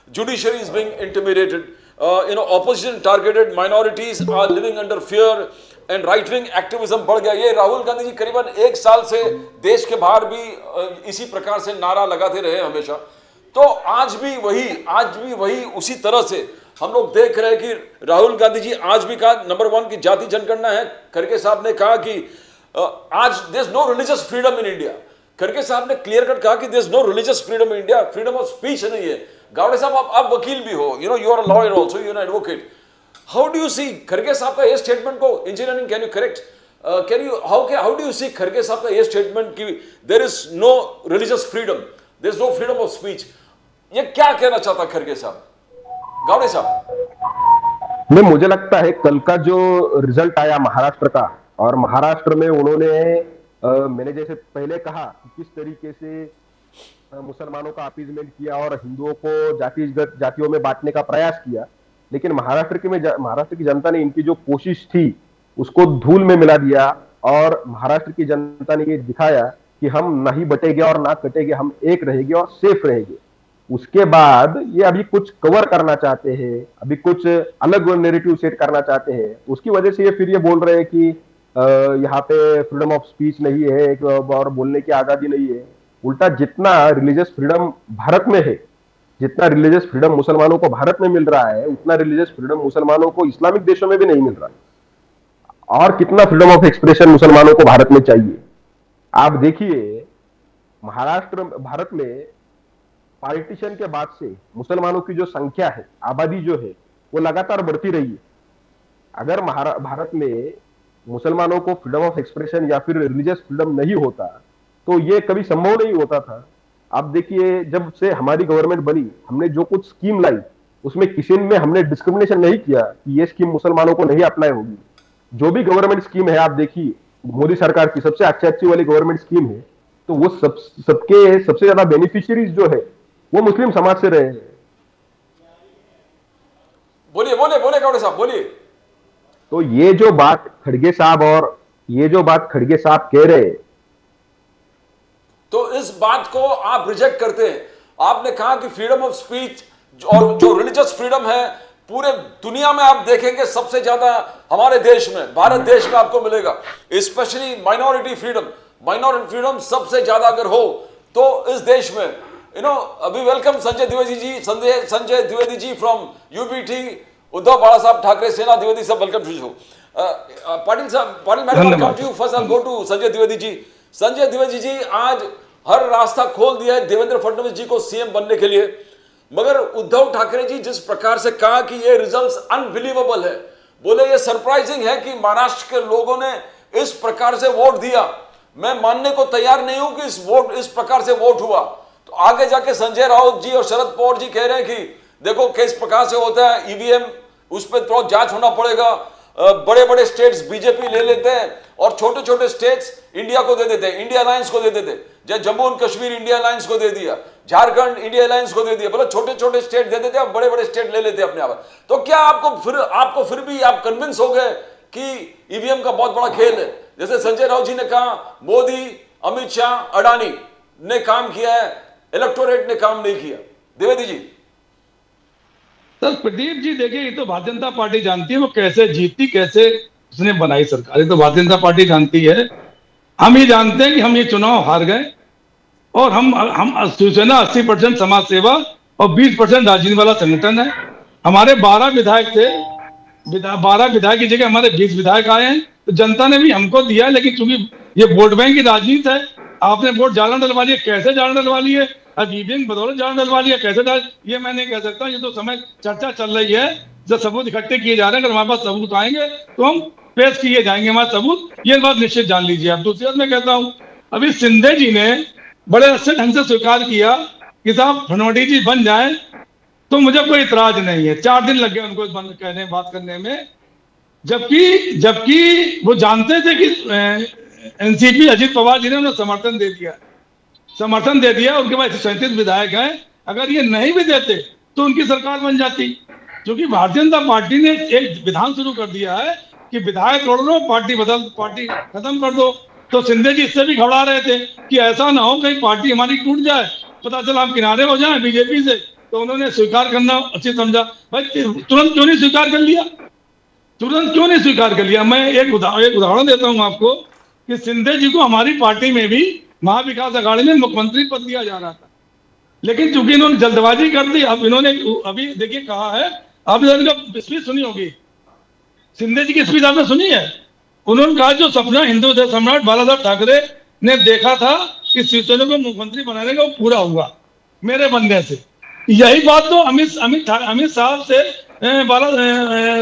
judiciary is being intimidated, opposition targeted, minorities are living under fear and right wing activism बढ़ गया। ये राहुल गांधी जी करीबन एक साल से देश के बाहर भी इसी प्रकार से नारा लगाते रहे हमेशा। तो आज भी वही उसी तरह से हम लोग देख रहे हैं कि राहुल गांधी जी आज भी कहा नंबर 1 की जाति जनगणना है। खड़गे साहब ने कहा कि आज there is no religious freedom in India. खड़गे साहब ने क्लियर कट कहा कि there is no religious freedom in India, freedom of speech नहीं है। गावड़े साहब आप वकील भी हो, you are a lawyer also, you are an advocate. How do you see खड़गे साहब का ये स्टेटमेंट को, engineering can you correct, how do you see खड़गे साहब का ये स्टेटमेंट कि there is no religious freedom, there is no freedom of speech, ये क्या कहना चाहता खड़गे साहब? गावड़े साहब नहीं, मुझे लगता है कल का जो रिजल्ट आया महाराष्ट्र का, और महाराष्ट्र में उन्होंने मैंने जैसे पहले कहा कि किस तरीके से मुसलमानों का अपीजमेंट किया और हिंदुओं को जातियों में बांटने का प्रयास किया, लेकिन महाराष्ट्र की जनता ने इनकी जो कोशिश थी उसको धूल में मिला दिया और महाराष्ट्र की जनता ने ये दिखाया कि हम ना ही बटेंगे और ना कटेंगे, हम एक रहेंगे और सेफ रहेंगे। उसके बाद ये अभी कुछ कवर करना चाहते हैं, अभी कुछ अलग नैरेटिव सेट करना चाहते हैं, उसकी वजह से ये फिर ये बोल रहे हैं कि यहाँ पे फ्रीडम ऑफ स्पीच नहीं है और बोलने की आजादी नहीं है। उल्टा जितना रिलीजियस फ्रीडम भारत में है, जितना रिलीजियस फ्रीडम मुसलमानों को भारत में मिल रहा है, उतना रिलीजियस फ्रीडम मुसलमानों को इस्लामिक देशों में भी नहीं मिल रहा। और कितना फ्रीडम ऑफ एक्सप्रेशन मुसलमानों को भारत में चाहिए। आप देखिए भारत में पार्टीशन के बाद से मुसलमानों की जो संख्या है, आबादी जो है, वो लगातार बढ़ती रही है। अगर भारत में मुसलमानों को फ्रीडम ऑफ एक्सप्रेशन या फिर रिलीजियस फ्रीडम नहीं होता तो ये कभी संभव नहीं होता था। आप देखिए जब से हमारी गवर्नमेंट बनी, हमने जो कुछ स्कीम लाई उसमें किसी में हमने डिस्क्रिमिनेशन नहीं किया कि ये स्कीम मुसलमानों को नहीं अप्लाई होगी। जो भी गवर्नमेंट स्कीम है आप देखिए, मोदी सरकार की सबसे अच्छी वाली गवर्नमेंट स्कीम है, तो वो सबके सबसे ज्यादा बेनिफिशियरीज जो है वो मुस्लिम समाज से रहे हैं। बोलिए बोलिए बोलिए कावड़े साहब बोलिए। तो ये जो बात खड़गे साहब कह रहे हैं, तो इस बात को आप रिजेक्ट करते हैं। आपने कहा कि फ्रीडम ऑफ स्पीच और जो रिलीजियस फ्रीडम है पूरे दुनिया में आप देखेंगे सबसे ज्यादा हमारे देश में, भारत देश में आपको मिलेगा। स्पेशली माइनॉरिटी फ्रीडम सबसे ज्यादा अगर हो तो इस देश में अभी welcome Sanjay Dwivedi ji from UBT, Uddhav Bala Saheb Thackeray Sena Dwivedi साहब, welcome to show. Patil madam, welcome to you. First I go to Sanjay Dwivedi ji. Sanjay Dwivedi ji, आज हर रास्ता खोल दिया है देवेंद्र फडणवीस जी को सीएम बनने के लिए, मगर उद्धव ठाकरे जी जिस प्रकार से कहा कि ये रिजल्ट्स अनबिलीवेबल है, बोले ये सरप्राइजिंग है कि महाराष्ट्र के लोगों ने इस प्रकार से वोट दिया, मैं मानने को तैयार नहीं हूं कि इस प्रकार से वोट हुआ। तो आगे जाके संजय राउत जी और शरद पवार जी कह रहे हैं कि देखो किस प्रकार से होता है ईवीएम, उस पर थोड़ा जांच होना पड़ेगा। बड़े बड़े स्टेट्स बीजेपी ले लेते हैं और छोटे छोटे स्टेट्स इंडिया को दे देते हैं, इंडिया अलायंस को दे देते हैं। जैसे Jammu and Kashmir India alliance को दे दिया, झारखंड इंडिया अलायंस को दे दिया, मतलब छोटे छोटे स्टेट दे देते हैं, बड़े बड़े स्टेट ले लेते हैं अपने आप। तो क्या आपको फिर भी आप कन्विंस हो गए कि ईवीएम का बहुत बड़ा खेल है? जैसे संजय राउत जी ने कहा मोदी, अमित शाह, अडानी ने काम किया है, इलेक्टोरेट ने काम नहीं किया। द्विवेदी जी। सर प्रदीप जी देखिए, ये तो भारतीय जनता पार्टी जानती है वो कैसे जीती, कैसे उसने बनाई सरकार, ये तो भारतीय जनता पार्टी जानती है। हम ये जानते हैं कि हम ये चुनाव हार गए और हम शिवसेना 80% समाज सेवा और 20% राजनीति वाला संगठन है। हमारे 12 विधायक थे, 12 विधायक की जगह हमारे 20 विधायक आए हैं, तो जनता ने भी हमको दिया। लेकिन चूंकि ये वोट बैंक की राजनीति है, आपने वोट जालन डलवा लिया, कैसे जालन डलवा लिए, अब ईवीएम बदौलत जालन डलवा लिया, कैसे डाल, ये मैं नहीं कह सकता। ये तो समय चर्चा चल रही है, जब सबूत इकट्ठे किए जा रहे हैं, अगर हमारे पास सबूत आएंगे तो हम पेश किए जाएंगे हमारे सबूत, ये बात निश्चित जान लीजिए आप। दूसरी बात मैं कहता हूँ, अभी शिंदे जी ने बड़े अच्छे ढंग से स्वीकार किया कि साहब फडणवीस जी बन जाए तो मुझे कोई इतराज नहीं है। 4 दिन लग गए उनको कहने बात करने में, जबकि वो जानते थे कि एनसीपी अजीत पवार जी ने उन्हें समर्थन दे दिया। उनके पास 37 विधायक हैं, अगर ये नहीं भी देते तो उनकी सरकार बन जाती। क्योंकि भारतीय जनता पार्टी ने एक विधान शुरू कर दिया है कि विधायक तोड़ लो, पार्टी खत्म कर दो। तो शिंदे जी इससे भी घबरा रहे थे कि ऐसा ना हो कहीं पार्टी हमारी टूट जाए, पता चला हम किनारे हो जाएं बीजेपी से। तो उन्होंने स्वीकार करना अच्छी समझा। भाई तुरंत क्यों नहीं स्वीकार कर लिया? मैं एक उदाहरण देता हूं आपको कि शिंदे जी को हमारी पार्टी में भी महाविकास अघाड़ी में मुख्यमंत्री पद दिया जा रहा था, लेकिन चूंकि इन्होंने जल्दबाजी कर दी। अब इन्होंने अभी देखिए कहा है, आप इनका स्पीच सुनी होगी, शिंदे जी की स्पीच आपने सुनी है? उन्होंने कहा जो सपना हिंदू सम्राट बाला साहब ठाकरे ने देखा था कि शिवसेना को मुख्यमंत्री बनाने का, वो पूरा हुआ मेरे बनने से। यही बात तो अमित साहब से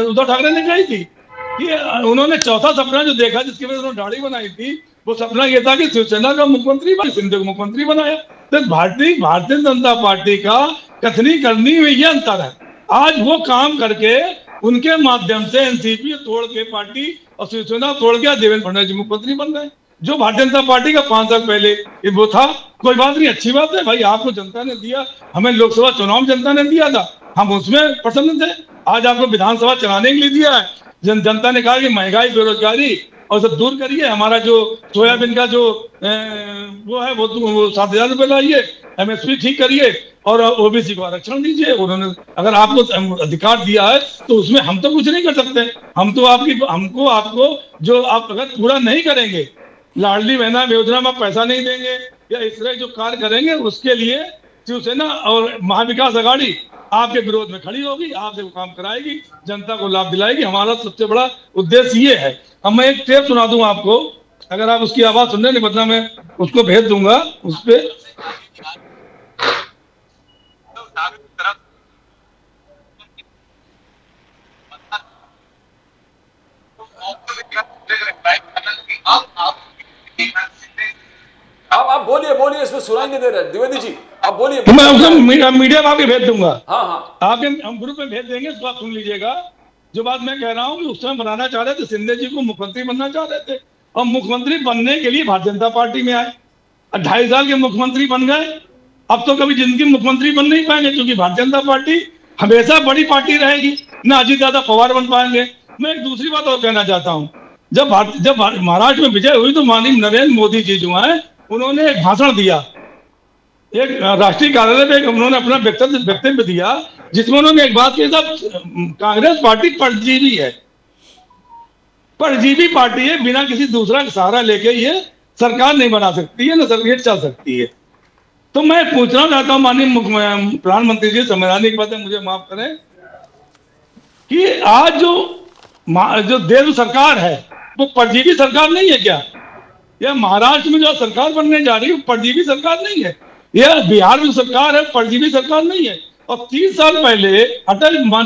उद्धव ठाकरे ने कही थी कि उन्होंने चौथा सपना जो देखा, जिसकी वजह से उन्होंने दाढ़ी बनाई थी, वो सपना ये था कि शिवसेना का मुख्यमंत्री शिंदे को मुख्यमंत्री बनाया। तो भारतीय जनता पार्टी का कथनी करनी में ये अंतर है। आज वो काम करके उनके माध्यम से एनसीपी तोड़ के पार्टी और शिवसेना तोड़ के देवेंद्र फडणवीस जी मुख्यमंत्री बन गए। जो भारतीय जनता पार्टी का 5 साल पहले वो था, कोई बात नहीं, अच्छी बात है भाई, आपको जनता ने दिया, हमें लोकसभा चुनाव जनता ने दिया था, हम उसमें प्रसन्न थे। आज आपको विधानसभा चलाने के लिए दिया है, जनता ने कहा कि महंगाई बेरोजगारी और सब दूर करिए, हमारा जो सोयाबीन का जो वो है वो 7,000 रुपये लाइए, MSP ठीक करिए और OBC को आरक्षण दीजिए। उन्होंने अगर आपको अधिकार दिया है तो उसमें हम तो कुछ नहीं कर सकते। हम तो हमको आपको जो आप अगर पूरा नहीं करेंगे, लाडली बहना योजना में पैसा नहीं देंगे या इस तरह जो कार्य करेंगे, उसके लिए शिवसेना और महाविकास आघाड़ी आपके विरोध में खड़ी होगी, आपसे वो काम कराएगी, जनता को लाभ दिलाएगी। हमारा सबसे बड़ा उद्देश्य ये है। अब मैं एक टेप सुना दूं आपको, अगर आप उसकी आवाज सुनने नहीं, बदला मैं उसको भेज दूंगा उस पे। आप बोलिए बोलिए, इसमें सुनाई नहीं दे रहा है द्विवेदी जी, आप बोलिए। मैं उसको मीडिया में आपके भेज दूंगा, हाँ हाँ, आपके हम ग्रुप में भेज देंगे, उसको आप सुन लीजिएगा। जो बात मैं कह रहा हूँ कि उस समय बनाना चाह रहे थे, शिंदे जी को मुख्यमंत्री बनना चाह रहे थे और मुख्यमंत्री बनने के लिए भारतीय जनता पार्टी में आए, 2.5 साल के मुख्यमंत्री बन गए। अब तो कभी जिंदगी में मुख्यमंत्री बन नहीं पाएंगे, क्योंकि भारतीय जनता पार्टी हमेशा बड़ी पार्टी रहेगी, ना अजीत दादा पवार बन पाएंगे। मैं एक दूसरी बात और कहना चाहता हूँ, जब महाराष्ट्र में विजय हुई तो माननीय नरेंद्र मोदी जी जो है, उन्होंने एक भाषण दिया, एक राष्ट्रीय कार्यालय पे उन्होंने अपना वक्तव्य दिया, जिसमें उन्होंने एक बात कही, साहब कांग्रेस पार्टी परजीवी है, परजीवी पार्टी है, बिना किसी दूसरा का सहारा लेके ये सरकार नहीं बना सकती है, ना सरकार चल सकती है। तो मैं पूछना चाहता हूँ माननीय प्रधानमंत्री जी, संवैधानिक बात है, मुझे माफ करें, कि आज जो देश सरकार है वो परजीवी सरकार नहीं है क्या? यह महाराष्ट्र में जो सरकार बनने जा रही है परजीवी सरकार नहीं है, यह बिहार में सरकार है, परजीवी सरकार नहीं है। और 30 साल पहले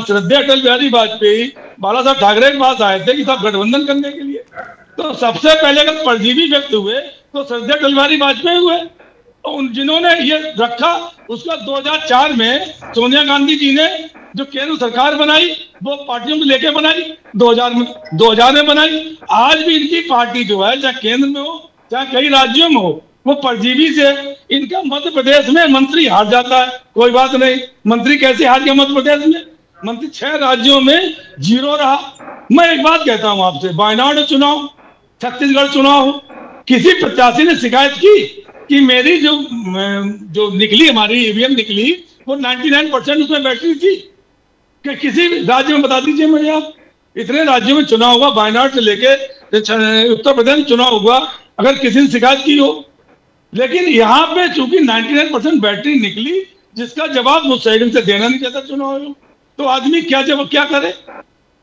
श्रद्धेय अटल बिहारी वाजपेयी बाला साहब ठाकरे के पास आए थे कि साहब गठबंधन करने के लिए, तो सबसे पहले अगर परजीवी व्यक्ति हुए तो श्रद्धेय अटल बिहारी वाजपेयी हुए, जिन्होंने ये रखा। उसका 2004 में सोनिया गांधी जी ने जो केंद्र सरकार बनाई वो पार्टियों को लेके बनाई, 2000 में बनाई। आज भी इनकी पार्टी जो है, चाहे केंद्र में हो चाहे कई राज्यों में हो, वो परजीवी से, इनका मध्य प्रदेश में मंत्री हार जाता है, कोई बात नहीं, मंत्री कैसे हार गया मध्य प्रदेश में? मंत्री 6 राज्यों में 0 रहा। मैं एक बात कहता हूं आपसे, वायनाड चुनाव, छत्तीसगढ़ चुनाव, किसी प्रत्याशी ने शिकायत की कि मेरी जो निकली, हमारी EVM निकली, वो 99% उसमें बैटरी थी? कि किसी राज्य में बता दीजिए मुझे आप। इतने राज्यों में चुनाव हुआ, वायनाड से लेके उत्तर प्रदेश में चुनाव हुआ, अगर किसी ने शिकायत की हो। लेकिन यहाँ पे चूंकि 99% बैटरी निकली, जिसका जवाब वो सेकंड से देना नहीं चाहता चुनाव में, तो आदमी क्या करे?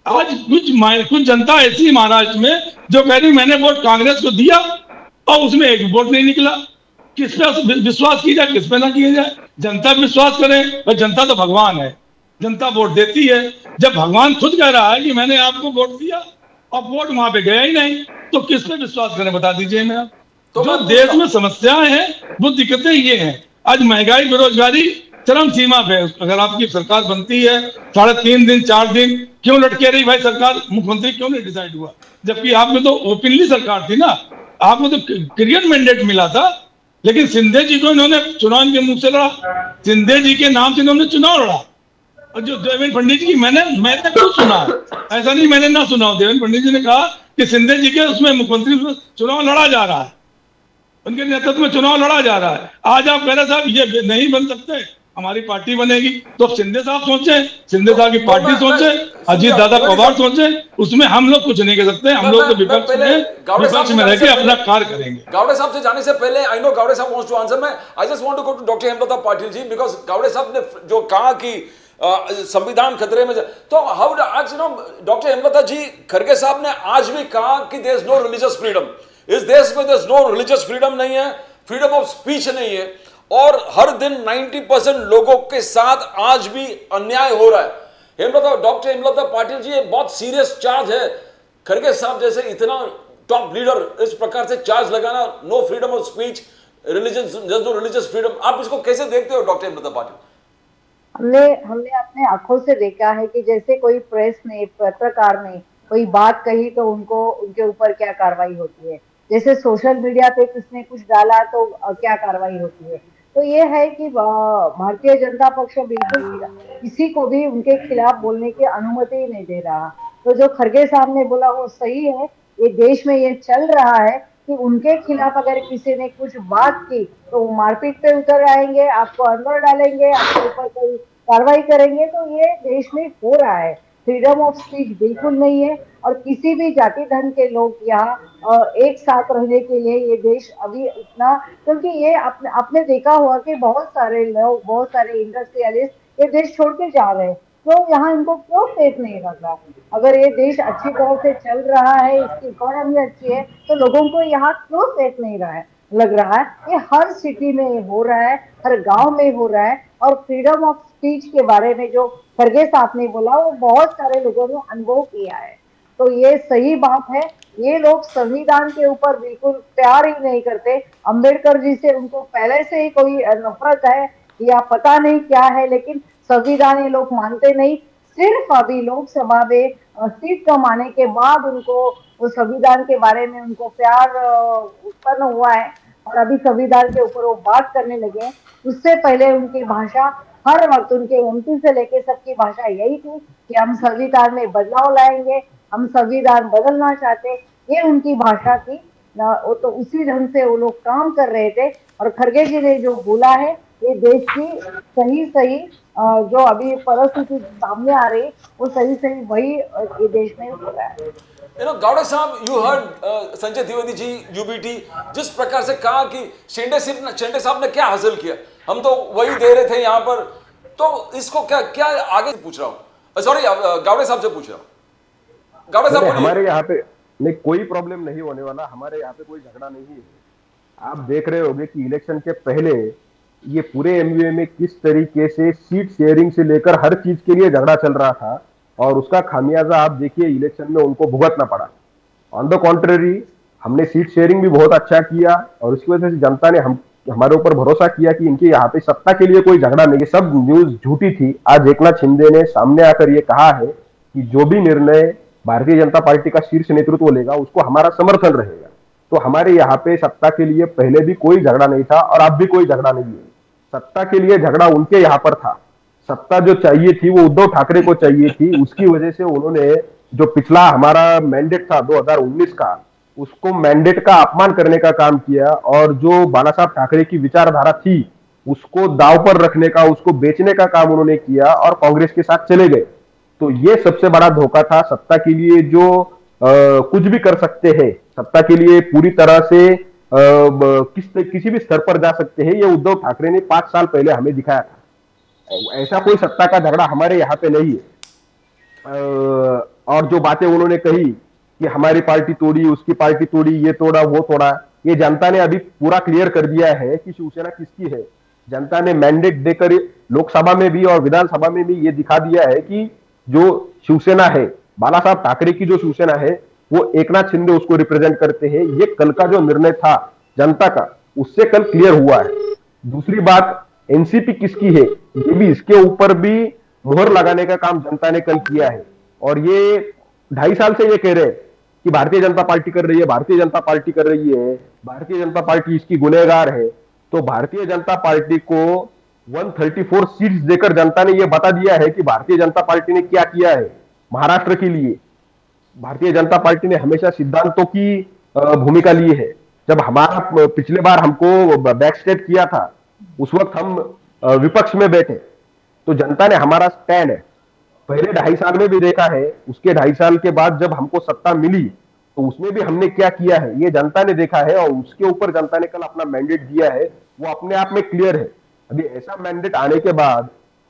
आज कुछ जनता ऐसी महाराष्ट्र में जो कह रही मैंने वोट कांग्रेस को दिया और उसमें एक वोट नहीं निकला। किस पे विश्वास किया जाए, किस पे ना किया जाए? जनता विश्वास करे, और जनता तो भगवान है, जनता वोट देती है। जब भगवान खुद कह रहा है कि मैंने आपको वोट दिया और वोट वहां पे गया ही नहीं, तो किस पे विश्वास करें बता दीजिए मैं आप। तो जो देश में समस्याएं हैं वो दिक्कतें ये हैं। आज महंगाई बेरोजगारी चरम सीमा पे, अगर आपकी सरकार बनती है 3.5 दिन 4 दिन क्यों लटके रही भाई सरकार? मुख्यमंत्री क्यों नहीं डिसाइड हुआ? जबकि आप में तो ओपनली सरकार थी ना, आपको तो क्लियर मैंडेट मिला था। लेकिन शिंदे जी को इन्होंने चुनाव के मुंह से लड़ा, शिंदे जी के नाम से इन्होंने चुनाव लड़ा। और जो देवेंद्र फडणवीस जी की मैंने खुद सुना, ऐसा नहीं मैंने ना सुना, देवेंद्र फडणवीस जी ने कहा कि शिंदे जी के उसमें मुख्यमंत्री चुनाव लड़ा जा रहा है, उनके नेतृत्व में चुनाव लड़ा जा रहा है। आज आप कह रहे साहब ये नहीं बन सकते, हमारी पार्टी बनेगी, तो शिंदे साहब सोचे, शिंदे साहब की पार्टी सोचे, अजीत दादा पवार सोचे, उसमें हम लोग कुछ नहीं कर सकते। हम लोग तो विपक्ष में रह के अपना कार्य करेंगे। गावड़े साहब से जाने से पहले, आई नो गावड़े साहब वांट्स टू आंसर, मैं I just want to go to doctor Hemlata Patil ji, because Gawade साहब ने जो कहा कि संविधान खतरे में, तो हाउ आज डॉक्टर हेमलता जी, खड़गे साहब ने आज भी कहा कि there is no religious freedom इस देश में, there is no religious freedom नहीं है, फ्रीडम ऑफ स्पीच नहीं है, और हर दिन 90% लोगों के साथ आज भी अन्याय हो रहा है। डॉक्टर हेमलता पाटिल जी, ये बहुत सीरियस चार्ज है। खड़गे साहब जैसे इतना टॉप लीडर इस प्रकार से चार्ज लगाना, no freedom of speech, no religious freedom, आप इसको कैसे देखते हो डॉक्टर हेमलता पाटिल? हमने अपने आंखों से देखा है कि जैसे कोई प्रेस ने, पत्रकार ने कोई बात कही तो उनके ऊपर क्या कार्रवाई होती है। जैसे सोशल मीडिया पे किसने कुछ डाला तो क्या कार्रवाई होती है। तो ये है कि भारतीय जनता पक्ष बिल्कुल किसी को भी उनके खिलाफ बोलने की अनुमति ही नहीं दे रहा। तो जो खरगे साहब ने बोला वो सही है। ये देश में ये चल रहा है कि उनके खिलाफ अगर किसी ने कुछ बात की तो वो मारपीट पे उतर आएंगे, आपको अंदर डालेंगे, आपके ऊपर कोई कार्रवाई करेंगे। तो ये देश में हो रहा है। फ्रीडम ऑफ स्पीच बिल्कुल नहीं है और किसी भी जाति धर्म के लोग यहाँ एक साथ रहने के लिए ये देश अभी इतना, क्योंकि ये आपने देखा हुआ कि बहुत सारे लोग, बहुत सारे इंडस्ट्रियलिस्ट ये देश छोड़ के जा रहे हैं। तो यहाँ इनको क्यों सेफ नहीं लग रहा? अगर ये देश अच्छी तरह से चल रहा है, इसकी इकोनॉमी अच्छी है, तो लोगों को यहाँ क्यों सेफ नहीं रहा है लग रहा है? ये हर सिटी में हो रहा है, हर गांव में हो रहा है। और फ्रीडम ऑफ स्पीच के बारे में जो खरगे साहब ने बोला वो बहुत सारे लोगों ने अनुभव किया है। तो ये सही बात है। ये लोग संविधान के ऊपर बिल्कुल प्यार ही नहीं करते। अंबेडकर जी से उनको पहले से ही कोई नफरत है या पता नहीं क्या है, लेकिन संविधान ये लोग मानते नहीं। सिर्फ अभी लोकसभा में सीट कम आने के बाद उनको वो संविधान के बारे में उनको प्यार उत्पन्न हुआ है और अभी संविधान के ऊपर वो बात करने लगे। उससे पहले उनकी भाषा हर वक्त, उनके एमपी से लेके सबकी भाषा यही थी कि हम संविधान में बदलाव लाएंगे, हम संविधान बदलना चाहते। ये उनकी भाषा थी। वो तो उसी ढंग से वो लोग काम कर रहे थे। और खरगे जी ने जो बोला है ये देश की सही सही जो अभी परिस्थिति सामने आ रही वो सही सही वही ये देश में हो रहा है। गौड़ा साहब, you heard Sanjay Dwivedi ji UBT जिस प्रकार से कहा कि शेंडे साहब ने क्या हासिल किया, हम तो वही दे रहे थे यहाँ पर। तो इसको क्या आगे पूछ रहा हूँ, सॉरी गावड़े साहब से पूछ रहा हूँ। गावड़े साहब, हमारे यहाँ पे नहीं कोई प्रॉब्लम नहीं होने वाला, हमारे यहाँ पे कोई झगड़ा नहीं है। आप देख रहे होंगे कि इलेक्शन के पहले ये पूरे एमयूए में किस तरीके से सीट शेयरिंग से लेकर हर चीज के लिए झगड़ा चल रहा था और उसका खामियाजा आप देखिए इलेक्शन में उनको भुगतना पड़ा। ऑन द कॉन्ट्ररी हमने सीट शेयरिंग भी बहुत अच्छा किया और उसकी वजह से जनता ने हमारे ऊपर भरोसा किया कि इनके यहाँ पे सत्ता के लिए कोई झगड़ा नहीं है। सब न्यूज झूठी थी। आज एकनाथ शिंदे ने सामने आकर ये कहा है कि जो भी निर्णय भारतीय जनता पार्टी का शीर्ष नेतृत्व लेगा उसको हमारा समर्थन रहेगा। तो हमारे यहाँ पे सत्ता के लिए पहले भी कोई झगड़ा नहीं था और अब भी कोई झगड़ा नहीं है। सत्ता के लिए झगड़ा उनके यहाँ पर था। सत्ता जो चाहिए थी वो उद्धव ठाकरे को चाहिए थी। उसकी वजह से उन्होंने जो पिछला हमारा मैंडेट था 2019 का, उसको मैंडेट का अपमान करने का काम किया और जो बाला साहब ठाकरे की विचारधारा थी उसको दाव पर रखने का, उसको बेचने का काम उन्होंने किया और कांग्रेस के साथ चले गए। तो ये सबसे बड़ा धोखा था। सत्ता के लिए जो कुछ भी कर सकते हैं, सत्ता के लिए पूरी तरह से किसी भी स्तर पर जा सकते हैं, ये उद्धव ठाकरे ने 5 साल पहले हमें दिखाया था। ऐसा कोई सत्ता का झगड़ा हमारे यहाँ पे नहीं है। और जो बातें उन्होंने कही कि हमारी पार्टी तोड़ी, उसकी पार्टी तोड़ी, ये तोड़ा, वो तोड़ा, ये जनता ने अभी पूरा क्लियर कर दिया है कि शिवसेना किसकी है। जनता ने मैंडेट देकर लोकसभा में भी और विधानसभा में भी ये दिखा दिया है कि जो शिवसेना है, बाला साहब ठाकरे की जो शिवसेना है, वो एकनाथ शिंदे उसको रिप्रेजेंट करते हैं। ये कल का जो निर्णय था जनता का, उससे कल क्लियर हुआ है। दूसरी बात, एनसीपी किसकी है, ये भी, इसके ऊपर भी मुहर लगाने का काम जनता ने कल किया है। और ये 2.5 साल से ये कह रहे हैं कि भारतीय जनता पार्टी कर रही है, भारतीय जनता पार्टी कर रही है, भारतीय जनता पार्टी इसकी गुनहगार है। तो भारतीय जनता पार्टी को 134 सीट्स देकर जनता ने यह बता दिया है कि भारतीय जनता पार्टी ने क्या किया है महाराष्ट्र के लिए। भारतीय जनता पार्टी ने हमेशा सिद्धांतों की भूमिका ली है। जब हमारा पिछले बार हमको बैकस्टेप किया था, उस वक्त हम विपक्ष में बैठे, तो जनता ने हमारा स्टैंड है पहले 2.5 साल में भी देखा है। उसके 2.5 साल के बाद जब हमको सत्ता मिली तो उसमें भी हमने क्या किया है ये जनता ने देखा है और उसके ऊपर जनता ने कल अपना मैंडेट दिया है, वो अपने आप में क्लियर है। अभी ऐसा मैंडेट आने के बाद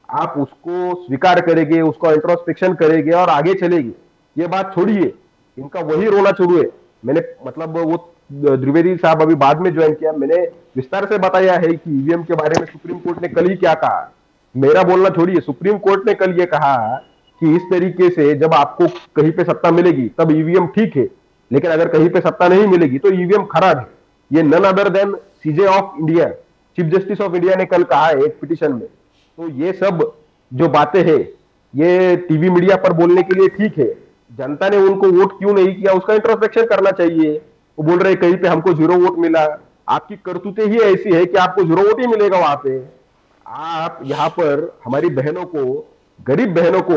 आप उसको स्वीकार करेंगे, उसको इंट्रोस्पेक्शन करेंगे और आगे चलेगी, ये बात छोड़िए। इनका वही रोना शुरू है। मैंने मतलब वो द्विवेदी साहब अभी बाद में ज्वाइन किया, मैंने विस्तार से बताया है कि ईवीएम के बारे में सुप्रीम कोर्ट ने कल ही क्या कहा। मेरा बोलना छोड़िए, सुप्रीम कोर्ट ने कल ये कहा कि इस तरीके से जब आपको कहीं पे सत्ता मिलेगी तब ईवीएम ठीक है, लेकिन अगर कहीं पे सत्ता नहीं मिलेगी तो ईवीएम खराब है। ये none other than CJ of India, chief justice of India ने कल कहा है एक पिटीशन में। तो ये सब जो बातें हैं ये टीवी मीडिया पर बोलने के लिए ठीक है। जनता ने उनको वोट क्यों नहीं किया उसका इंट्रोस्पेक्शन करना चाहिए। वो बोल रहे कहीं पे हमको 0 वोट मिला। आपकी करतूतें ही ऐसी है कि आपको 0 वोट ही मिलेगा वहां पे। आप यहाँ पर हमारी बहनों को, गरीब बहनों को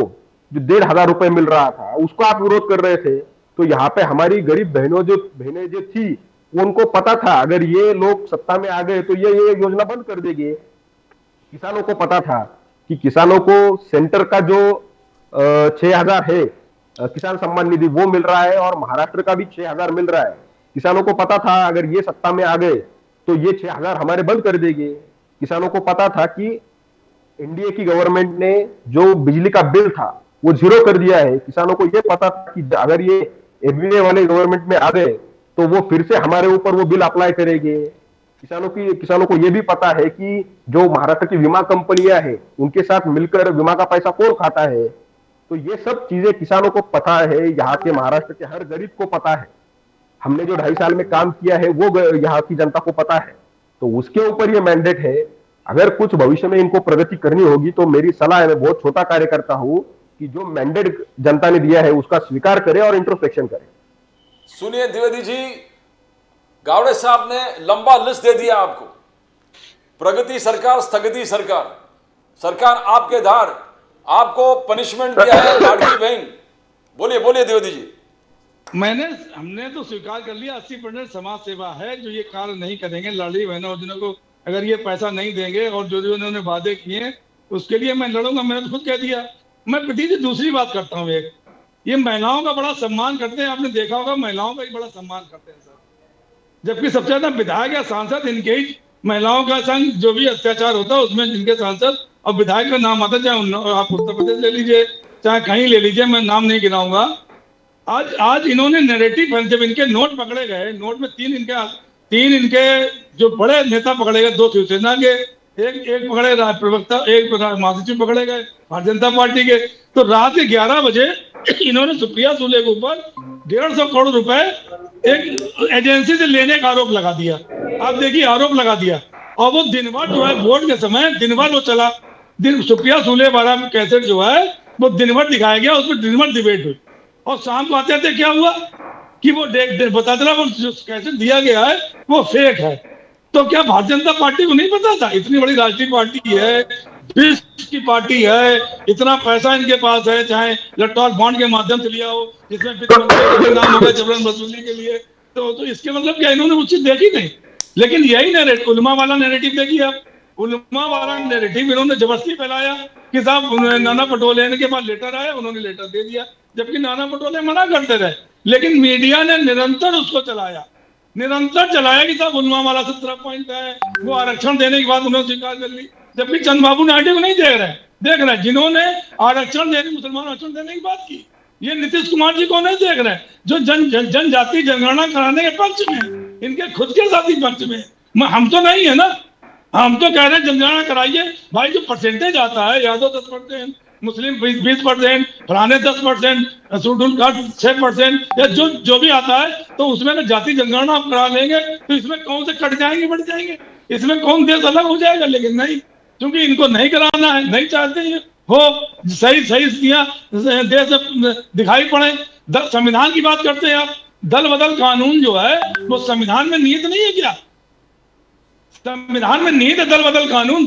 जो 1,500 रुपए मिल रहा था उसको आप विरोध कर रहे थे। तो यहाँ पे हमारी गरीब बहनें जो थी उनको पता था अगर ये लोग सत्ता में आ गए तो ये योजना बंद कर देंगे। किसानों को पता था कि किसानों को सेंटर का जो 6,000 है किसान सम्मान निधि वो मिल रहा है और महाराष्ट्र का भी 6,000 मिल रहा है। किसानों को पता था अगर ये सत्ता में आ गए तो ये 6,000 हमारे बंद कर देंगे। किसानों को पता था कि एनडीए की गवर्नमेंट ने जो बिजली का बिल था वो 0 कर दिया है। किसानों को ये पता था कि अगर ये एनडीए वाले गवर्नमेंट में आ गए तो वो फिर से हमारे ऊपर वो बिल अप्लाई करेंगे। किसानों को ये भी पता है कि जो महाराष्ट्र की बीमा कंपनियां हैं उनके साथ मिलकर बीमा का पैसा कौन खाता है। तो ये सब चीजें किसानों को पता है, यहाँ के महाराष्ट्र के हर गरीब को पता है। हमने जो 2.5 साल में काम किया है वो यहाँ की जनता को पता है। तो उसके ऊपर ये मैंडेट है। अगर कुछ भविष्य में इनको प्रगति करनी होगी तो मेरी सलाह है, मैं बहुत छोटा कार्य करता हूं कि जो मैंडेट जनता ने दिया है उसका स्वीकार करें और इंट्रोस्पेक्शन करें। सुनिए द्विवेदी जी, गावड़े साहब ने लंबा लिस्ट दे दिया आपको। प्रगति सरकार, स्थगिति सरकार, सरकार आपके धार, आपको पनिशमेंट दिया है लाडली बहन। बोलिए बोलिए द्विवेदी जी। हमने तो स्वीकार कर लिया 80% समाज सेवा है। जो ये कार्य नहीं करेंगे लाडली बहनों को, अगर ये पैसा नहीं देंगे और जो उन्होंने वादे किए उसके लिए मैं लड़ूंगा। मैंने तो खुद कह दिया। मैं प्रदीप जी दूसरी बात करता हूँ, एक ये महिलाओं का बड़ा सम्मान करते हैं। आपने देखा होगा महिलाओं का ही बड़ा सम्मान करते हैं सर, जबकि सबसे ज्यादा विधायक या सांसद इनके ही महिलाओं का संग जो भी अत्याचार होता है उसमें जिनके सांसद और विधायक का नाम आता है, चाहे आप उत्तर प्रदेश ले लीजिए चाहे कहीं ले लीजिए, मैं नाम नहीं गिनाऊंगा। आज इन्होंने नैरेटिव, जब इनके नोट पकड़े गए, नोट में तीन इनके जो बड़े नेता पकड़े गए, 2 शिवसेना के, एक पकड़े प्रवक्ता, एक महासचिव पकड़े गए भारतीय जनता पार्टी के। तो रात के 11 बजे इन्होंने सुप्रिया सुले के ऊपर 150 करोड़ रुपए एक एजेंसी से लेने का आरोप लगा दिया। आप देखिए आरोप लगा दिया, और वो दिन भर जो है वोट के समय दिन भर वो चला। सुप्रिया सुले वाला कैसेट जो है वो दिन भर दिखाया गया, उस पर दिन भर डिबेट हुई। और शाम को आते आते क्या हुआ कि वो बता चला वो जो कैसेट दिया गया है वो फेक है। तो क्या भारतीय जनता पार्टी को नहीं पता था? इतनी बड़ी राष्ट्रीय पार्टी है, विश्व की पार्टी है, इतना पैसा इनके पास है, चाहे इलेक्टोरल बॉन्ड के माध्यम से लिया हो जिसमें वित्त मंत्री का नाम होगा जबरन वसूली के लिए। तो इसके मतलब क्या इन्होंने वो चीज देखी नहीं। लेकिन यही नैरेटिव, उलमा वाला नैरेटिव देखिए आप, उलमा वाला नैरेटिव इन्होंने जबरदस्ती फैलाया कि साहब नाना पटोले के पास लेटर आया, उन्होंने लेटर दे दिया, जबकि नाना पटोले मना करते रहे। लेकिन मीडिया ने निरंतर उसको चलाया कि साहब उलमा वाला 17 पॉइंट है, वो आरक्षण देने की बात उन्होंने स्वीकार कर ली। जबकि चंद्रबाबू नायडू को नहीं देख रहे जिन्होंने आरक्षण देने, मुसलमान आरक्षण देने की बात की। ये नीतीश कुमार जी को नहीं देख रहे जो जनजाति जनगणना कराने के पक्ष में, इनके खुद के साथी पक्ष में। हम तो नहीं है ना, हम तो कह रहे हैं जनगणना कराइए भाई। जो परसेंटेज आता है, यादव 10%, मुस्लिम 20%, फलाने 10%, शेड्यूल कास्ट 6%, या जो भी आता है, तो उसमें ना जाति जनगणना आप करा लेंगे तो इसमें कौन से कट जाएंगे, बढ़ जाएंगे, इसमें कौन देश अलग हो जाएगा। लेकिन नहीं, क्योंकि इनको नहीं कराना है, नहीं चाहते हैं हो सही देश दिखाई पड़े। संविधान की बात करते हैं आप, दल बदल कानून जो है वो संविधान में निहित नहीं है क्या? संविधान में निहित है दल बदल कानून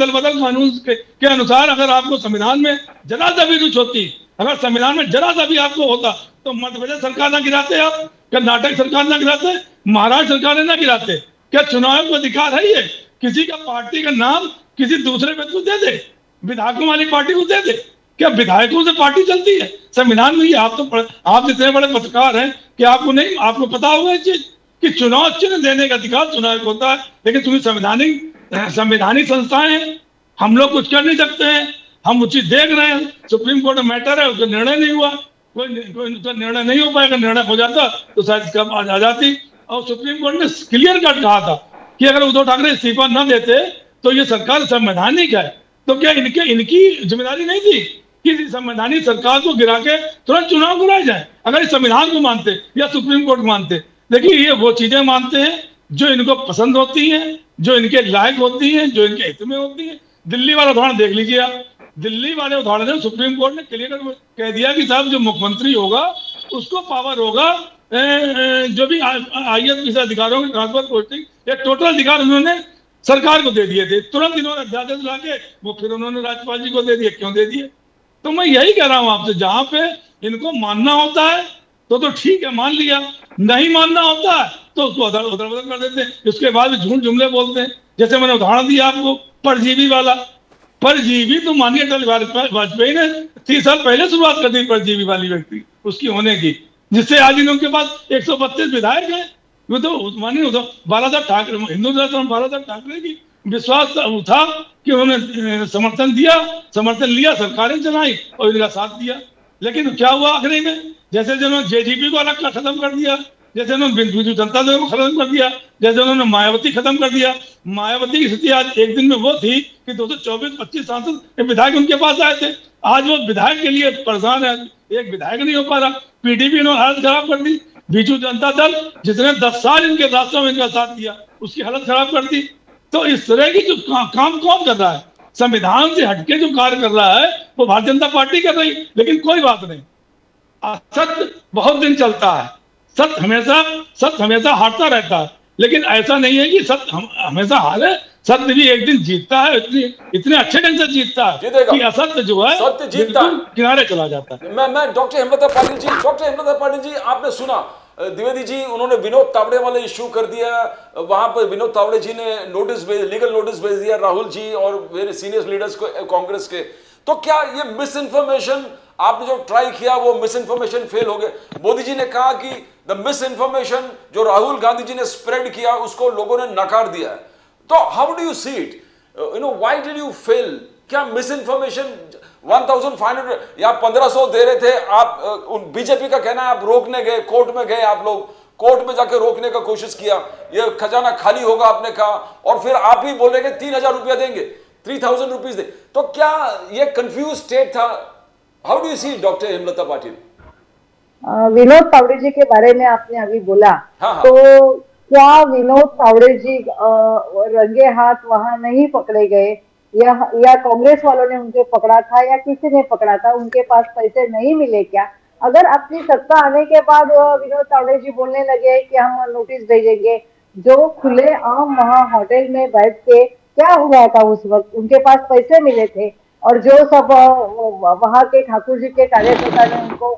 के अनुसार अगर आपको संविधान में जरा सा भी रुचि होती, अगर संविधान में जरा सा भी आपको होता तो मध्य प्रदेश सरकार ना गिराते आप, कर्नाटक सरकार ना गिराते, महाराष्ट्र सरकार ना गिराते। क्या चुनाव को अधिकार है ये किसी का पार्टी का नाम किसी दूसरे व्यक्ति को दे दे, विधायकों वाली पार्टी को दे दे? क्या विधायकों से पार्टी चलती है? संविधान में ही आप इतने बड़े पत्रकार हैं कि आपको पता होगा इस चीज कि चुनाव चिन्ह देने का अधिकार चुनाव को होता है। लेकिन तुम्हें संवैधानिक संस्थाएं हैं, हम लोग कुछ कर नहीं सकते हैं। हम उचित देख रहे हैं, सुप्रीम कोर्ट में मैटर है, उसका निर्णय नहीं हुआ, कोई निर्णय नहीं हो पाएगा। निर्णय हो जाता तो शायद कब आ जाती। और सुप्रीम कोर्ट ने क्लियर कट कहा था कि अगर उद्धव ठाकरे इस्तीफा न देते तो ये सरकार संवैधानिक है। तो क्या इनकी जिम्मेदारी नहीं थी कि संवैधानिक सरकार को गिरा के तुरंत चुनाव कराया जाए? अगर इस संविधान को मानते या सुप्रीम कोर्ट मानते। देखिए ये वो चीजें मानते हैं जो इनको पसंद होती हैं, जो इनके लायक होती हैं, जो इनके हित में होती हैं। दिल्ली वाला उदाहरण देख लीजिए आप, दिल्ली वाले उदाहरण में सुप्रीम कोर्ट ने क्लियर कह दिया कि साहब जो मुख्यमंत्री होगा उसको पावर होगा जो भी IAS अधिकारियों के ट्रांसफर पोस्टिंग, ये टोटल अधिकार उन्होंने सरकार को दे दिए थे। तुरंत इन्होंने अध्यादेश ला के वो फिर उन्होंने राज्यपाल जी को दे दिए। क्यों दे दिए? तो मैं यही कह रहा हूं आपसे, जहां पे इनको मानना होता है तो ठीक है, मान लिया। नहीं मानना होता है तो उसको उधर उधर कर देते हैं। उसके बाद झूठ जुमले बोलते हैं। जैसे मैंने उदाहरण दिया आपको परजीवी वाला। परजीवी तो मानिए अटल वाजपेयी ने 30 साल पहले शुरुआत कर दी परजीवी वाली व्यक्ति उसकी होने की, जिससे आज इनके पास 132 विधायक हैं। वो तो मानिए उधर बालासाहब ठाकरे, हिंदू दर्शन बालासाहब ठाकरे की विश्वास था कि उन्होंने समर्थन दिया, समर्थन लिया, सरकारें चलाई और इनका साथ दिया। लेकिन क्या हुआ आखिरी में? जैसे जिन्होंने JGP को अलग खत्म कर दिया, जैसे उन्होंने बिजू जनता दल को खत्म कर दिया, जैसे उन्होंने मायावती खत्म कर दिया। मायावती की स्थिति आज एक दिन में वो थी कि 224-25 सांसद विधायक उनके पास आए थे। आज वो विधायक के लिए परेशान है, एक विधायक नहीं हो पा रहा। PDP ने हालत खराब कर दी। बीजू जनता दल जिसने 10 साल इनके रास्ते में इनका साथ दिया, उसकी हालत खराब कर दी। तो इस तरह की जो काम कौन कर रहा है? संविधान से हटके जो कार्य कर रहा है वो भारतीय जनता पार्टी कर रही। लेकिन कोई बात नहीं, असत्य बहुत दिन चलता है, सत्य हमेशा हारता रहता है। लेकिन ऐसा नहीं है कि सत्य हमेशा हारे। सत्य भी एक दिन जीतता है, इतने अच्छे ढंग से जीतता है कि असत्य जो है सत्य जीतता है, किनारे चला जाता है। मैं डॉक्टर हेमलता पाटिल जी, आपने सुना द्विवेदी जी, उन्होंने विनोद तावड़े वाले इश्यू कर दिया। वहां पर विनोद तावड़े जी ने लीगल नोटिस भेज दिया राहुल जी और मेरे सीनियर लीडर्स को कांग्रेस के। तो क्या ये मिस इन्फॉर्मेशन आपने जो ट्राई किया वो मिस इन्फॉर्मेशन फेल हो गए? मोदी जी ने कहा कि द मिस इन्फॉर्मेशन जो राहुल गांधी जी ने स्प्रेड किया उसको लोगों ने नकार दिया है। तो how do you see it? Why did you fail? क्या मिस इन्फॉर्मेशन 1500 या 1500 दे रहे थे आप? बीजेपी का कहना है आप रोकने गए, कोर्ट में गए, आप लोग कोर्ट में जाके रोकने का कोशिश किया, ये खजाना खाली होगा आपने कहा, और फिर आप ही बोलेंगे 3000 रुपया देंगे, 3000 रुपीज दे। तो क्या ये कंफ्यूज स्टेट था? How do you see doctor Hemlata Patil? Vinod Tawde ji के बारे में आपने अभी बोला, हाँ। तो क्या विनोद तावड़े जी रंगे हाथ वहां नहीं पकड़े गए, या कांग्रेस वालों ने उनको पकड़ा था, या किसी ने पकड़ा था? उनके पास पैसे नहीं मिले क्या? अगर अपनी सत्ता आने के बाद विनोद तावड़े जी बोलने लगे कि हम नोटिस भेजेंगे, जो खुले आम वहां होटल में बैठ के क्या हुआ था उस वक्त? उनके पास पैसे मिले थे, और जो सब वहां के ठाकुर जी के कार्यकर्ता ने उनको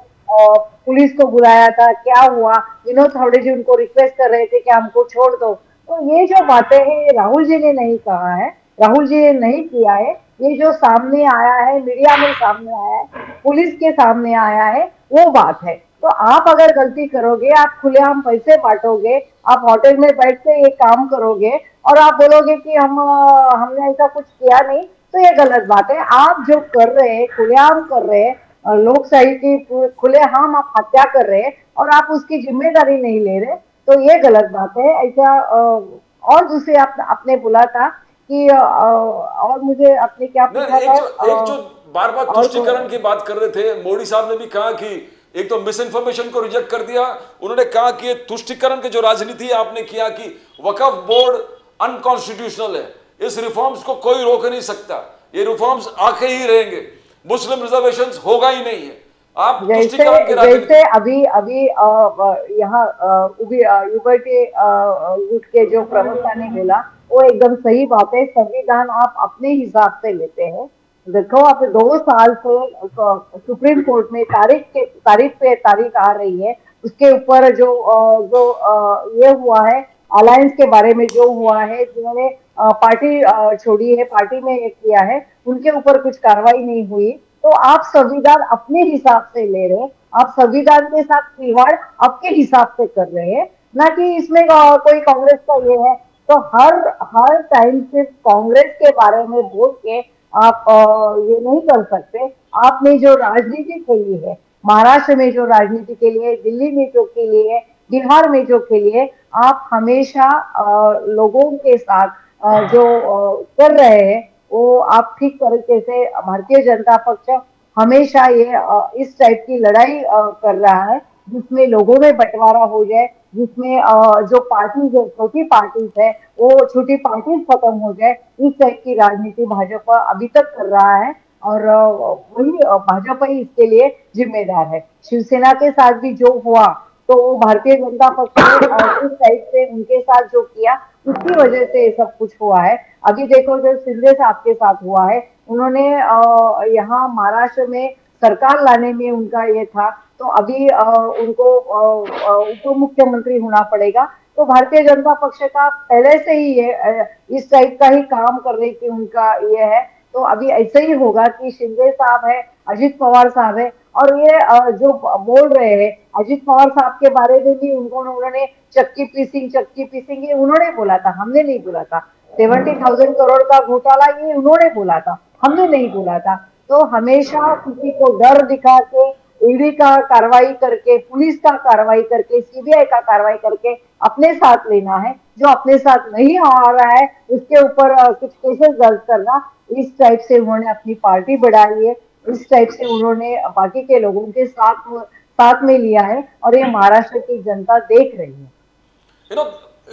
पुलिस को बुलाया था, क्या हुआ? विनोद तावड़े जी उनको रिक्वेस्ट कर रहे थे कि हमको छोड़ दो। तो ये जो बातें हैं राहुल जी ने नहीं कहा है, राहुल जी ने नहीं किया है। ये जो सामने आया है, मीडिया में सामने आया है, पुलिस के सामने आया है, वो बात है। तो आप अगर गलती करोगे, आप खुलेआम पैसे बांटोगे, आप होटल में बैठ के ये काम करोगे और आप बोलोगे कि हमने ऐसा कुछ किया नहीं, तो ये गलत बात है। आप जो कर रहे हैं, खुलेआम कर रहे हैं, लोकशाही की खुलेआम आप हत्या कर रहे हैं और आप उसकी जिम्मेदारी नहीं ले रहे, तो ये गलत बात है। ऐसा और दूसरे आपने बोला था कि और मुझे आपने क्या पूछा था? एक जो बार बार तुष्टिकरण की बात कर रहे थे, मोदी साहब ने भी कहा कि एक तो मिस इन्फॉर्मेशन को रिजेक्ट कर दिया। उन्होंने कहा कि ये तुष्टिकरण की जो राजनीति आपने किया कि वक्फ बोर्ड अनकॉन्स्टिट्यूशनल है, इस रिफॉर्म्स को कोई रोक नहीं सकता, ये रिफॉर्म्स आके ही रहेंगे, मुस्लिम रिजर्वेशंस होगा ही नहीं है। आप जैसे अभी यहाँ यूबर्टी गुट के जो प्रवक्ता ने बोला वो एकदम सही बात है। संविधान आप अपने हिसाब से लेते हैं। देखो, आप 2 साल से सुप्रीम कोर्ट में तारीख पे तारीख आ रही है, उसके ऊपर जो ये हुआ है, अलायंस के बारे में जो हुआ है, जिन्होंने पार्टी छोड़ी है, पार्टी में ये किया है, उनके ऊपर कुछ कार्रवाई नहीं हुई। तो आप संविधान अपने हिसाब से ले रहे हैं, आप संविधान के साथ खिलवाड़ आपके हिसाब से कर रहे हैं, ना कि इसमें कोई कांग्रेस का ये है। तो हर टाइम सिर्फ कांग्रेस के बारे में बोल के आप ये नहीं कर सकते। आपने जो राजनीति खेली है, महाराष्ट्र में जो राजनीति के लिए, दिल्ली में जो खेली है, बिहार में जो खेली है, आप हमेशा लोगों के साथ जो कर रहे हैं वो आप ठीक तरीके से, भारतीय जनता पक्ष हमेशा ये इस टाइप की लड़ाई कर रहा है जिसमें लोगों में बंटवारा हो जाए, जिसमें जो पार्टीज है, छोटी पार्टीज है, वो छोटी पार्टीज खत्म हो जाए। इस टाइप की राजनीति भाजपा अभी तक कर रहा है और वही भाजपा ही इसके लिए जिम्मेदार है। शिवसेना के साथ भी जो हुआ, तो वो भारतीय जनता पक्ष ने उस साइड से उनके साथ जो किया उसकी वजह से सब कुछ हुआ है। अभी देखो जो शिंदे साहब के साथ हुआ है, उन्होंने यहाँ महाराष्ट्र में सरकार लाने में उनका ये था, तो अभी उनको उप मुख्यमंत्री होना पड़ेगा। तो भारतीय जनता पक्ष का पहले से ही ये इस टाइप का ही काम करने की उनका ये है। तो अभी ऐसे ही होगा कि शिंदे साहब है, अजित पवार साहब है, और ये जो बोल रहे हैं अजित पवार साहब के बारे में भी उन्होंने चक्की पीसिंग ये उन्होंने बोला था, हमने नहीं बोला था। 70,000 करोड़ का घोटाला ये उन्होंने बोला था, हमने नहीं बोला था। तो हमेशा किसी को डर दिखा के ईडी का कार्रवाई करके, पुलिस का कार्रवाई करके, सीबीआई का कार्रवाई करके अपने साथ लेना है। जो अपने साथ नहीं आ रहा है उसके ऊपर कुछ केसेस दर्ज करना, इस टाइप से उन्होंने अपनी पार्टी बढ़ाई है, इस टाइप से उन्होंने बाकी के लोगों के साथ में लिया है, और ये महाराष्ट्र की जनता देख रही है। You know,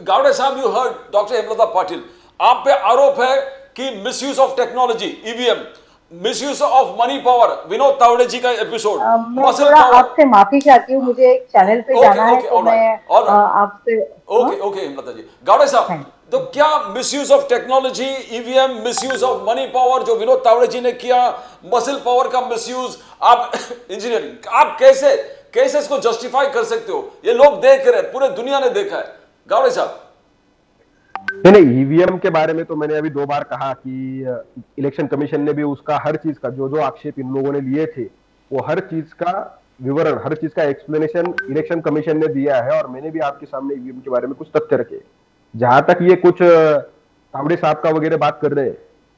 गावड़े साहब, you heard doctor Hemlata Patil, आप पे आरोप है कि misuse of technology, EVM, misuse of money power, Vinod Tawde ji का एपिसोड। मैं थोड़ा आपसे माफी चाहती हूँ, मुझे एक चैनल पे जाना है, तो मैं आपसे ओके हेमलता जी। गावड़े साहब, तो क्या misuse of technology, EVM, misuse of money power जो विनोद तावड़े जी ने किया, मसल पावर का मिसयूज, आप इंजीनियरिंग, आप कैसे इसको जस्टिफाई कर सकते हो? ये लोग देख रहे हैं, पूरे दुनिया ने देखा है। गावड़े साहब, नहीं, ईवीएम के बारे में तो मैंने अभी 2 बार कहा कि इलेक्शन कमीशन ने भी उसका हर चीज का जो आक्षेप इन लोगों ने लिए थे, वो हर चीज का विवरण, हर चीज का एक्सप्लेनेशन इलेक्शन कमीशन ने दिया है। और मैंने भी आपके सामने ईवीएम के बारे में कुछ तथ्य रखे। जहां तक ये कुछ तावड़े साहब का वगैरह बात कर रहे हैं,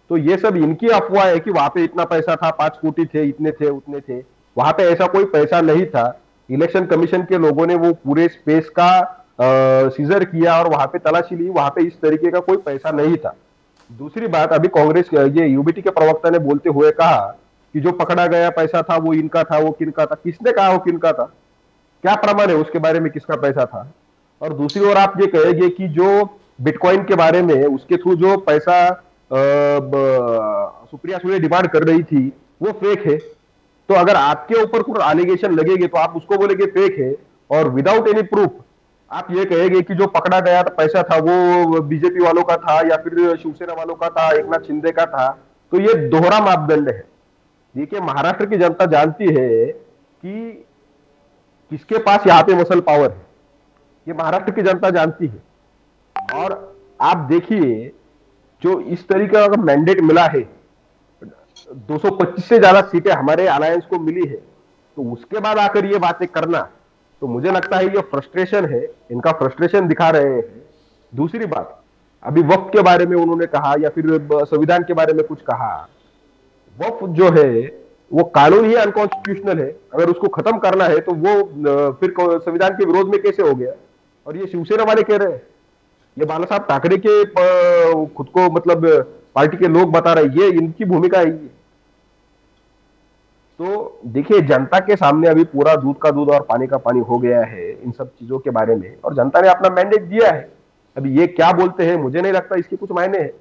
तो ये सब इनकी अफवाह है कि वहां पे इतना पैसा था, 5 कोटी थे, इतने थे, उतने थे। वहां पे ऐसा कोई पैसा नहीं था। इलेक्शन कमीशन के लोगों ने वो पूरे स्पेस का सीजर किया और वहां पे तलाशी ली, वहां पे इस तरीके का कोई पैसा नहीं था। दूसरी बात, अभी कांग्रेस ये यूबीटी के प्रवक्ता ने बोलते हुए कहा कि जो पकड़ा गया पैसा था वो इनका था, वो किनका था। किसने कहा वो किनका था? क्या प्रमाण है उसके बारे में, किसका पैसा था? और दूसरी ओर आप ये कहेंगे कि जो बिटकॉइन के बारे में उसके थ्रू जो पैसा सुप्रिया सुले डिमांड कर रही थी वो फेक है। तो अगर आपके ऊपर कुछ एलिगेशन लगेंगे तो आप उसको बोलेंगे फेक है, और विदाउट एनी प्रूफ आप ये कहेंगे कि जो पकड़ा गया पैसा था वो बीजेपी वालों का था या फिर शिवसेना वालों का था, एकनाथ शिंदे का था। तो ये दोहरा मापदंड है। देखिए, महाराष्ट्र की जनता जानती है कि किसके पास यहाँ पे मसल पावर है, ये महाराष्ट्र की जनता जानती है। और आप देखिए, जो इस तरीके का मैंडेट मिला है, 225 से ज्यादा सीटें हमारे अलायंस को मिली है, तो उसके बाद आकर ये बातें करना, तो मुझे लगता है ये फ्रस्ट्रेशन है, इनका फ्रस्ट्रेशन दिखा रहे हैं। दूसरी बात, अभी वक्फ के बारे में उन्होंने कहा या फिर संविधान के बारे में कुछ कहा। वक्फ जो है वो कानून ही अनकॉन्स्टिट्यूशनल है। अगर उसको खत्म करना है तो वो फिर संविधान के विरोध में कैसे हो गया? और ये शिवसेना वाले कह रहे हैं, ये बाला साहब ठाकरे के खुद को मतलब पार्टी के लोग बता रहे हैं, ये इनकी भूमिका है। तो देखिए, जनता के सामने अभी पूरा दूध का दूध और पानी का पानी हो गया है इन सब चीजों के बारे में, और जनता ने अपना मैंडेट दिया है। अभी ये क्या बोलते हैं, मुझे नहीं लगता इसके कुछ मायने हैं।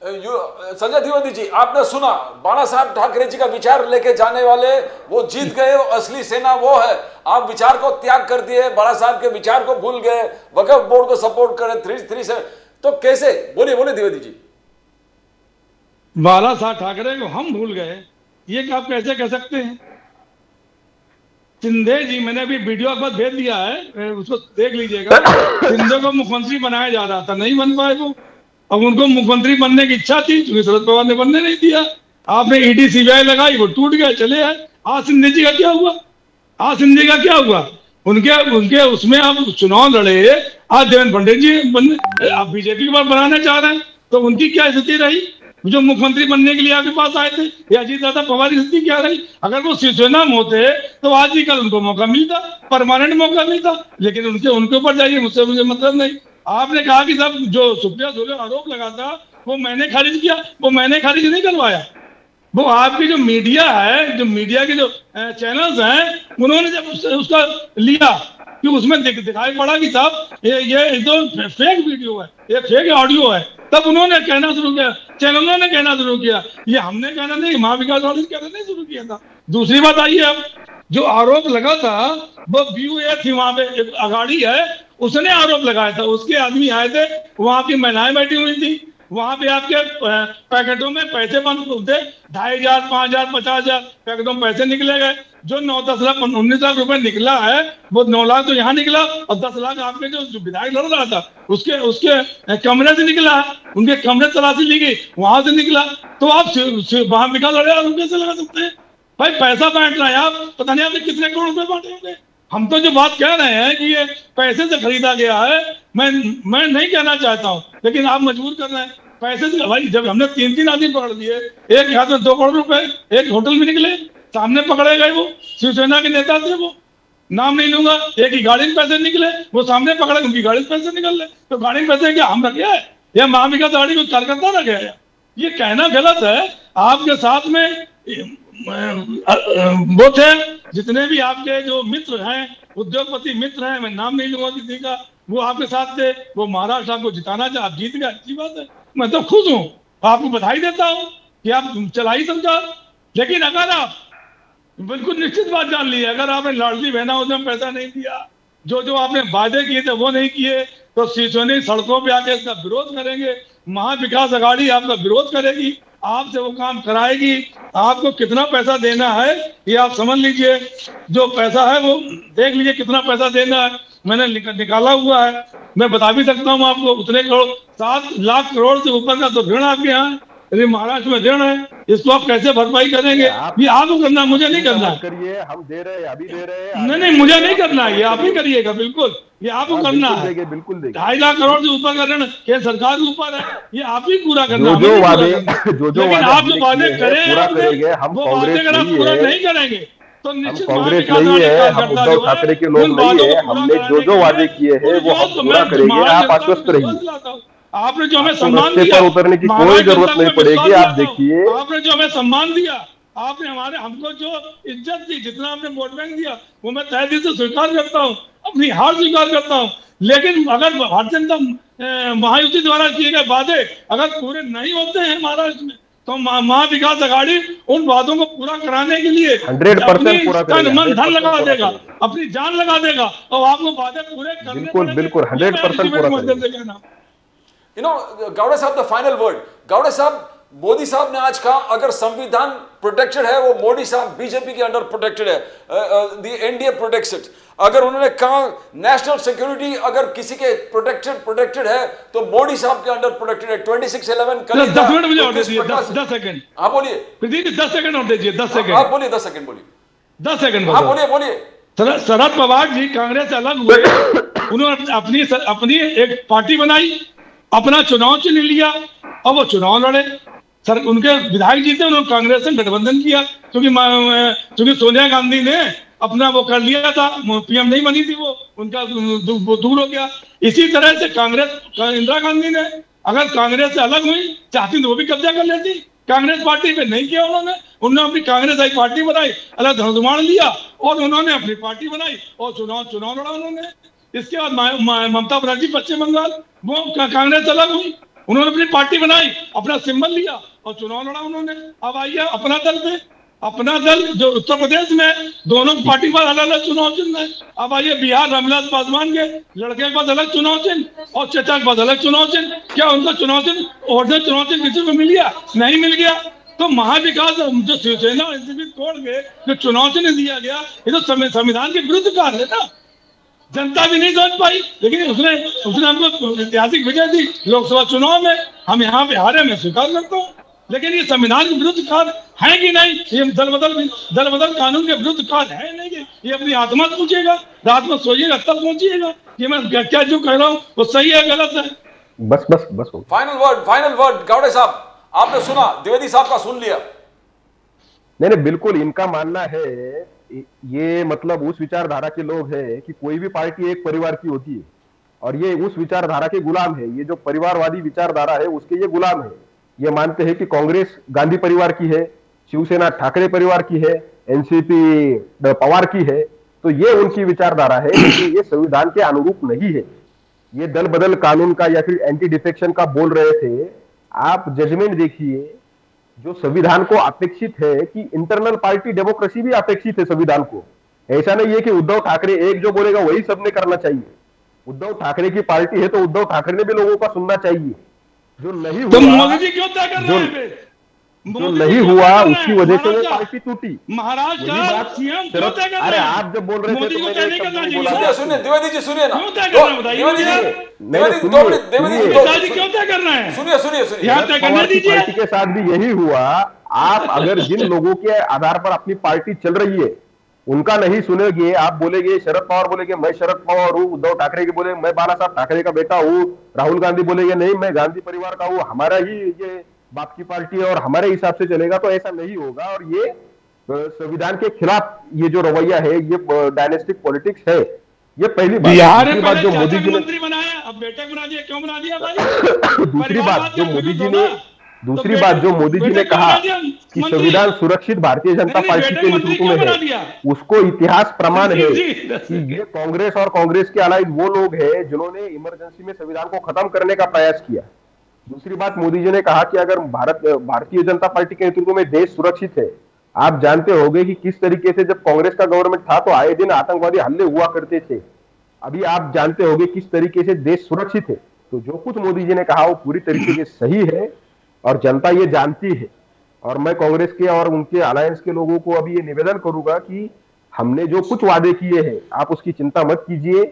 संजय द्विवेदी जी, आपने सुना बाला साहब ठाकरे जी का विचार लेके जाने वाले वो जीत गए, असली सेना वो है। आप विचार को त्याग कर दिए, बाला साहब के विचार को भूल गए, वक्फ बोर्ड को सपोर्ट करें 337, तो कैसे? बोलिए द्विवेदी जी। बाला साहब ठाकरे को हम भूल गए, ये आप कैसे कह सकते हैं? शिंदे जी, मैंने अभी वीडियो आपको भेज दिया है, उसको देख लीजिएगा। शिंदे को मुख्यमंत्री बनाया जा रहा था, नहीं बन पाए वो। अब उनको मुख्यमंत्री बनने की इच्छा थी, क्योंकि शरद पवार ने बनने नहीं दिया। आपने ईडी सीबीआई लगाई, वो टूट गया, चले आए। आज शिंदे जी का क्या हुआ? आज शिंदे का क्या हुआ? उनके उसमें आप चुनाव लड़े, आज देवेंद्र फडणवीस जी आप बीजेपी के पास बनाना चाह रहे हैं, तो उनकी क्या स्थिति रही? जो मुख्यमंत्री बनने के लिए आपके पास आए थे, या अजीत दादा पवार की स्थिति क्या रही? अगर वो शिवसेना में होते तो आज ही कल उनको मौका मिलता, परमानेंट मौका मिलता। लेकिन उनके ऊपर जाइए, मुझसे मुझे मतलब नहीं। आपने कहा कि सब जो सुप्रिया सुले आरोप लगाता वो मैंने खारिज किया, वो मैंने खारिज नहीं करवाया। वो आपकी जो मीडिया है, जो मीडिया के जो चैनल्स हैं, उन्होंने जब उसका लिया कि उसमें दिखाई पड़ा कि साहब ये तो फेक वीडियो है, ये फेक ऑडियो है, तब उन्होंने कहना शुरू किया, चैनलों ने कहना शुरू किया। ये हमने कहना नहीं, महाविकास वाले कहना नहीं शुरू किया था। दूसरी बात आइए, अब जो आरोप लगा था वो BUA थी वहां पे, एक अगाड़ी है, उसने आरोप लगाया था, उसके आदमी आए थे, वहां की महिलाएं बैठी हुई थी, वहां पे आपके पैकेटों में पैसे बंद थे, 2,500, 5,000, 50,000 पैकेटों में पैसे निकले गए। जो 9-10 लाख 19 लाख रुपए निकला है, वो 9 लाख तो यहाँ निकला, और 10 लाख आपके जो विधायक लड़ रहा था उसके उसके कमरे से निकला, उनके कमरे तलाशी ली गई, वहां से निकला। तो आप वहां विकास लड़े और कैसे लगा सकते हैं भाई? पैसा बांट रहे हैं आप, पता नहीं आपने कितने करोड़ रुपए बांटे होंगे। हम तो जो बात कह रहे हैं कि ये पैसे से खरीदा गया है, मैं नहीं कहना चाहता हूँ, लेकिन आप मजबूर कर रहे हैं पैसे से। भाई जब हमने 3 आदमी पकड़ लिए, एक के हाथ में 2 करोड़ रुपए, एक होटल में निकले, सामने पकड़े गए, वो शिवसेना के नेता थे, वो नाम नहीं लूंगा, एक ही गाड़ी में पैसे निकले, वो सामने पकड़े, उनकी गाड़ी में पैसे निकल रहे। तो गाड़ी में पैसे क्या हम रखे है या महाविकास गाड़ी को कार्यकर्ता रखे है? ये कहना गलत है। आपके साथ में वो थे जितने भी आपके जो मित्र हैं, उद्योगपति मित्र हैं, मैं नाम नहीं लूंगा किसी का, वो आपके साथ थे, वो महाराष्ट्र आपको जिताना चाहे, आप जीत गए, अच्छी बात है, मैं तो खुश हूँ, आपको बधाई देता हूँ कि आप चलाई सरकार। लेकिन अगर आप बिल्कुल निश्चित बात जान ली, अगर आपने लाडली बहना में पैसा नहीं दिया, जो आपने वादे किए थे वो नहीं किए, तो शिवसेना सड़कों पे आके इसका विरोध करेंगे, महाविकास आघाड़ी आपका विरोध करेगी, आपसे वो काम कराएगी। आपको कितना पैसा देना है ये आप समझ लीजिए, जो पैसा है वो देख लीजिए कितना पैसा देना है, मैंने निकाला हुआ है, मैं बता भी सकता हूँ आपको, उतने करोड़, 7 लाख करोड़ से ऊपर का तो ऋण आपके यहाँ है, यदि महाराष्ट्र में ऋण है, इसको आप कैसे भरपाई करेंगे? ये आपको करना, मुझे नहीं करना है। करिए, हम दे रहे हैं, अभी दे रहे हैं। नहीं, मुझे नहीं करना है, ये आप ही करिएगा, बिल्कुल ये आपको करना है। बिल्कुल देंगे। 2.5 लाख करोड़ से ऊपर का ऋण केंद्र सरकार के ऊपर है, ये आप ही पूरा करना। जो वादे लेकिन आप जो वादे करें पूरा करेंगे, हम वो वादे अगर आप पूरा नहीं करेंगे तो निश्चित कांग्रेस नहीं है, हम उद्धव ठाकरे के लोग नहीं है, हमने जो वादे किए हैं वो हम पूरा करेंगे, आप आश्वस्त रहिए। आपने जो हमें सम्मान दिया, पर उतरने की कोई जरूरत नहीं पड़ेगी, आप देखिए। आपने जो हमें सम्मान दिया, आपने हमको जो इज्जत दी, जितना आपने वोट बैंक दिया, वो मैं तहे दिल से स्वीकार करता हूँ, अपनी हार स्वीकार करता हूँ। लेकिन अगर भारतीय जनता महायुति द्वारा किए गए वादे अगर पूरे नहीं होते हैं महाराष्ट्र में, तो महाविकास आघाड़ी उन वादों को पूरा कराने के लिए 100% पूरा मन धन लगा देगा, अपनी जान लगा देगा, और आपको वादे पूरे करने बिल्कुल 100% पूरा। You know, गौड़ा साहब, द फाइनल वर्ड। गौड़ा साहब, मोदी साहब ने आज कहा अगर संविधान प्रोटेक्टेड है, वो मोदी साहब बीजेपी के अंडर प्रोटेक्टेड है, द एनडीए प्रोटेक्ट्स इट। अगर उन्होंने कहा नेशनल सिक्योरिटी अगर किसी के प्रोटेक्टेड है तो मोदी साहब के अंडर प्रोटेक्टेड है। 26/11 कल 10 मिनट मुझे और दीजिए, 10 सेकंड। हाँ बोलिए प्रदीप, 10 सेकंड और दीजिए, 10 सेकंड। आप बोलिए, 10 सेकंड बोलिए, 10 सेकंड। हाँ बोलिए। शरद पवार जी कांग्रेस से अलग हुए, उन्होंने अपनी एक पार्टी बनाई, अपना चुनाव चिन्ह लिया और वो चुनाव लड़े। सर उनके विधायक जी थे, उन्होंने कांग्रेस से गठबंधन किया, क्योंकि सोनिया गांधी ने अपना वो कर लिया था, पीएम नहीं बनी थी, वो उनका दूर हो गया। इसी तरह से इंदिरा गांधी ने अगर कांग्रेस से अलग हुई चाहती तो वो भी कब्जा कर लेती, कांग्रेस पार्टी पे नहीं किया उन्होंने अपनी कांग्रेस आई पार्टी बनाई, अलग धनुष्मान लिया और उन्होंने अपनी पार्टी बनाई और चुनाव लड़ा उन्होंने। इसके बाद ममता बनर्जी पश्चिम बंगाल, वो कांग्रेस अलग हुई, उन्होंने अपनी पार्टी बनाई, अपना सिंबल लिया और चुनाव लड़ा उन्होंने। अब आइए अपना दल जो उत्तर प्रदेश में दोनों पार्टी पर अलग अलग चुनाव चिन्ह है। अब आइए बिहार, रामविलास पासवान के लड़के के पास अलग चुनाव चिन्ह और चचा के पास अलग चुनाव चिन्ह। क्या उनका चुनाव चिन्ह और चुनाव चिन्ह किसी को मिल गया? नहीं मिल गया। तो महाविकास जो शिवसेना तोड़ के जो चुनाव चिन्ह दिया गया, ये तो संविधान के विरुद्ध कार्य है ना। जनता भी नहीं समझ पाई, लेकिन उसने हमको ऐतिहासिक विजय दी लोकसभा चुनाव में, हम यहाँ पे हारे, मैं स्वीकार करता हूँ। लेकिन ये संविधान के विरुद्ध कार्य है कि नहीं? ये दल बदल कानून के विरुद्ध कार्य है नहीं? ये अपनी आत्मा पूछिएगा, रात में सोइएगा तब पहुंचिएगा कि मैं क्या जो कह रहा हूँ वो सही है गलत है। बस फाइनल वर्ड गौड़े साहब, आपने सुना, द्विवेदी साहब का सुन लिया। नहीं, बिल्कुल इनका मानना है, ये मतलब उस विचारधारा के लोग हैं कि कोई भी पार्टी एक परिवार की होती है और ये उस विचारधारा के गुलाम है। ये जो परिवारवादी विचारधारा है उसके ये गुलाम है। ये मानते हैं कि कांग्रेस गांधी परिवार की है, शिवसेना ठाकरे परिवार की है, एनसीपी पवार की है। तो ये उनकी विचारधारा है, लेकिन ये संविधान के अनुरूप नहीं है। ये दल बदल कानून का या फिर एंटी डिफेक्शन का बोल रहे थे। आप जजमेंट देखिए, जो संविधान को अपेक्षित है कि इंटरनल पार्टी डेमोक्रेसी भी अपेक्षित है संविधान को, ऐसा नहीं है कि उद्धव ठाकरे एक जो बोलेगा वही सबने करना चाहिए। उद्धव ठाकरे की पार्टी है तो उद्धव ठाकरे ने भी लोगों का सुनना चाहिए। जो नहीं तो हुआ, मोदी जी क्यों तय कर रहे हैं फिर? जो मोदी नहीं जी क्यों हुआ तय कर रहे उसकी हैं? वजह से वो महाराज का- पार्टी टूटी। महाराज यही का बात सीएम क्यों सिर्फ, तय कर अरे रहे हैं? आप जब बोल रहे थे मोदी तो को मैंने तय एक नहीं शब्द करना नहीं चाहिए बोला। था। सुनिए द्विवेदी जी, सुनिए ना। क्यों तय कर रहे हैं बताइए द्विवेदी मुझे। जी, नहीं, द्विवेदी सुनिए, द्विवेदी जी, सुनिए। नेताजी क्यों तय कर रहे हैं? सुनिए सुनिए सुनिए यहाँ तय करने पवार की दीजिए। पार्टी के साथ भी यही हुआ। आप अगर जिन लोगों के आधार पर अपनी पार्टी चल रही है उनका नहीं सुनेंगे, आप बोलेंगे शरद पवार बोलेंगे मैं शरद पवार हूँ, उद्धव ठाकरे की बोले मैं बाला साहब ठाकरे का बेटा हूँ, राहुल गांधी बोलेंगे नहीं मैं गांधी परिवार का हूँ, हमारा ही ये बाप की पार्टी है और हमारे हिसाब से चलेगा, तो ऐसा नहीं होगा। और ये संविधान के खिलाफ ये जो रवैया है, ये डायनेस्टिक पॉलिटिक्स है। ये पहली बात। बिहार दूसरी में बात पहले जो चाचा मोदी को जी ने मंत्री बनाया, अब बेटे को बना दिया। क्यों बना दिया भाई? दूसरी बात परिवारवाद जो का मोदी विरोध जी होना। ने तो दूसरी बात जो मोदी जी बेटे ने क्यों कहा बना दिया कि मंत्री? संविधान सुरक्षित भारतीय जनता नहीं, पार्टी बेटे के को मंत्री नेतृत्व क्यों में बना है, दिया? उसको इतिहास प्रमाण है जी, कि ये कांग्रेस और कांग्रेस के अलाइज वो लोग हैं जिन्होंने इमरजेंसी में संविधान को खत्म करने का प्रयास किया। दूसरी बात मोदी जी ने कहा कि अगर भारतीय जनता पार्टी के नेतृत्व में देश सुरक्षित है। आप जानते होंगे कि किस तरीके से जब कांग्रेस का गवर्नमेंट था तो आए दिन आतंकवादी हमले हुआ करते थे। अभी आप जानते होंगे किस तरीके से देश सुरक्षित है। तो जो कुछ मोदी जी ने कहा वो पूरी तरीके से सही है और जनता ये जानती है। और मैं कांग्रेस के और उनके अलायंस के लोगों को अभी ये निवेदन करूंगा कि हमने जो कुछ वादे किए हैं आप उसकी चिंता मत कीजिए।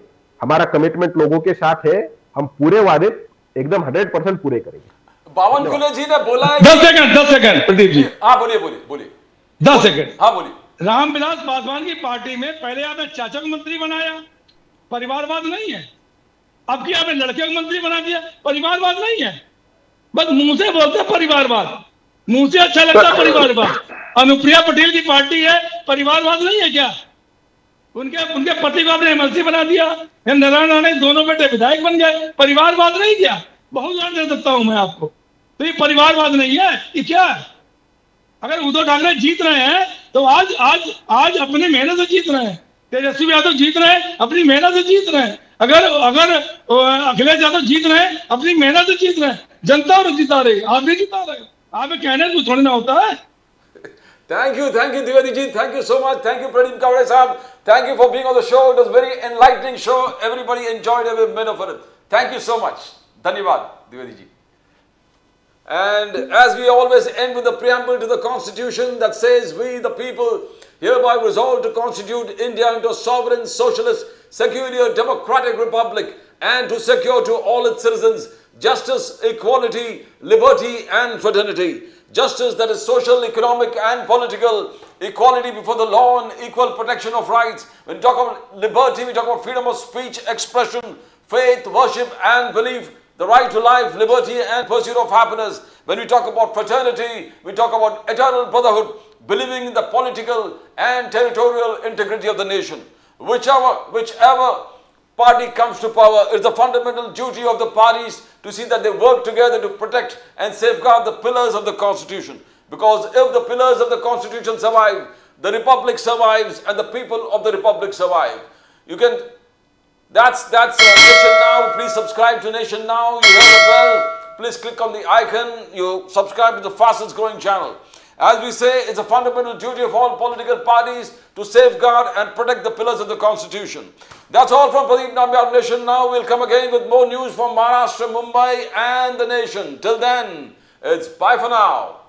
हमारा कमिटमेंट लोगों के साथ है, हम पूरे वादे एकदम 100% पूरे करेंगे। बावनकुळे जी ने बोला है 10 सेकंड प्रदीप जी, हाँ बोलिए बोलिए बोलिए 10 सेकंड। हाँ बोलिए। रामविलास पासवान की पार्टी में पहले आपने चाचा को मंत्री बनाया, परिवारवाद नहीं है। अब की आपने लड़के को मंत्री बना दिया, परिवारवाद नहीं है। बस मुंह से बोलते हैं परिवारवाद, मुंह से अच्छा लगता है परिवारवाद। अनुप्रिया पटेल की पार्टी है, परिवारवाद नहीं है क्या? उनके पति को आपने एमएलसी बना दिया, नारायण राणे दोनों बेटे विधायक बन गए, परिवारवाद नहीं क्या? बहुत उदाहरण दे सकता हूं मैं आपको। तो ये परिवारवाद नहीं है, ये क्या है? अगर उद्धव ठाकरे जीत रहे हैं तो आज अपनी मेहनत से जीत रहे हैं। तेजस्वी यादव जीत रहे हैं, अपनी मेहनत से जीत रहे हैं। अगर अखिलेश यादव जीत रहे हैं, अपनी मेहनत से जीत रहे हैं। जनता और जिता रही, आप नहीं जिता रहे। आप कहने से थोड़ी ना होता है। Thank you Dwivedi ji, thank you so much, thank you Pradeep Kavade sahab, thank you for being on the show. It was a very enlightening show, everybody enjoyed every minute of it. Thank you so much. Dhanyavad Dwivedi ji. And as we always end with the preamble to the constitution that says, we the people hereby resolve to constitute India into a sovereign, socialist, secular, democratic republic and to secure to all its citizens justice, equality, liberty and fraternity. Justice that is social, economic and political, equality before the law and equal protection of rights. When we talk about liberty, we talk about freedom of speech, expression, faith, worship and belief, the right to life, liberty and pursuit of happiness. When we talk about fraternity, we talk about eternal brotherhood, believing in the political and territorial integrity of the nation. Whichever party comes to power, it's the fundamental duty of the parties to see that they work together to protect and safeguard the pillars of the Constitution. Because if the pillars of the Constitution survive, the Republic survives and the people of the Republic survive. That's Nation Now. Please subscribe to Nation Now. You hear the bell. Please click on the icon. You subscribe to the fastest growing channel. As we say, it's a fundamental duty of all political parties to safeguard and protect the pillars of the Constitution. That's all from Pradeep Nambiar of Nation Now. We'll come again with more news from Maharashtra, Mumbai and the nation. Till then, it's bye for now.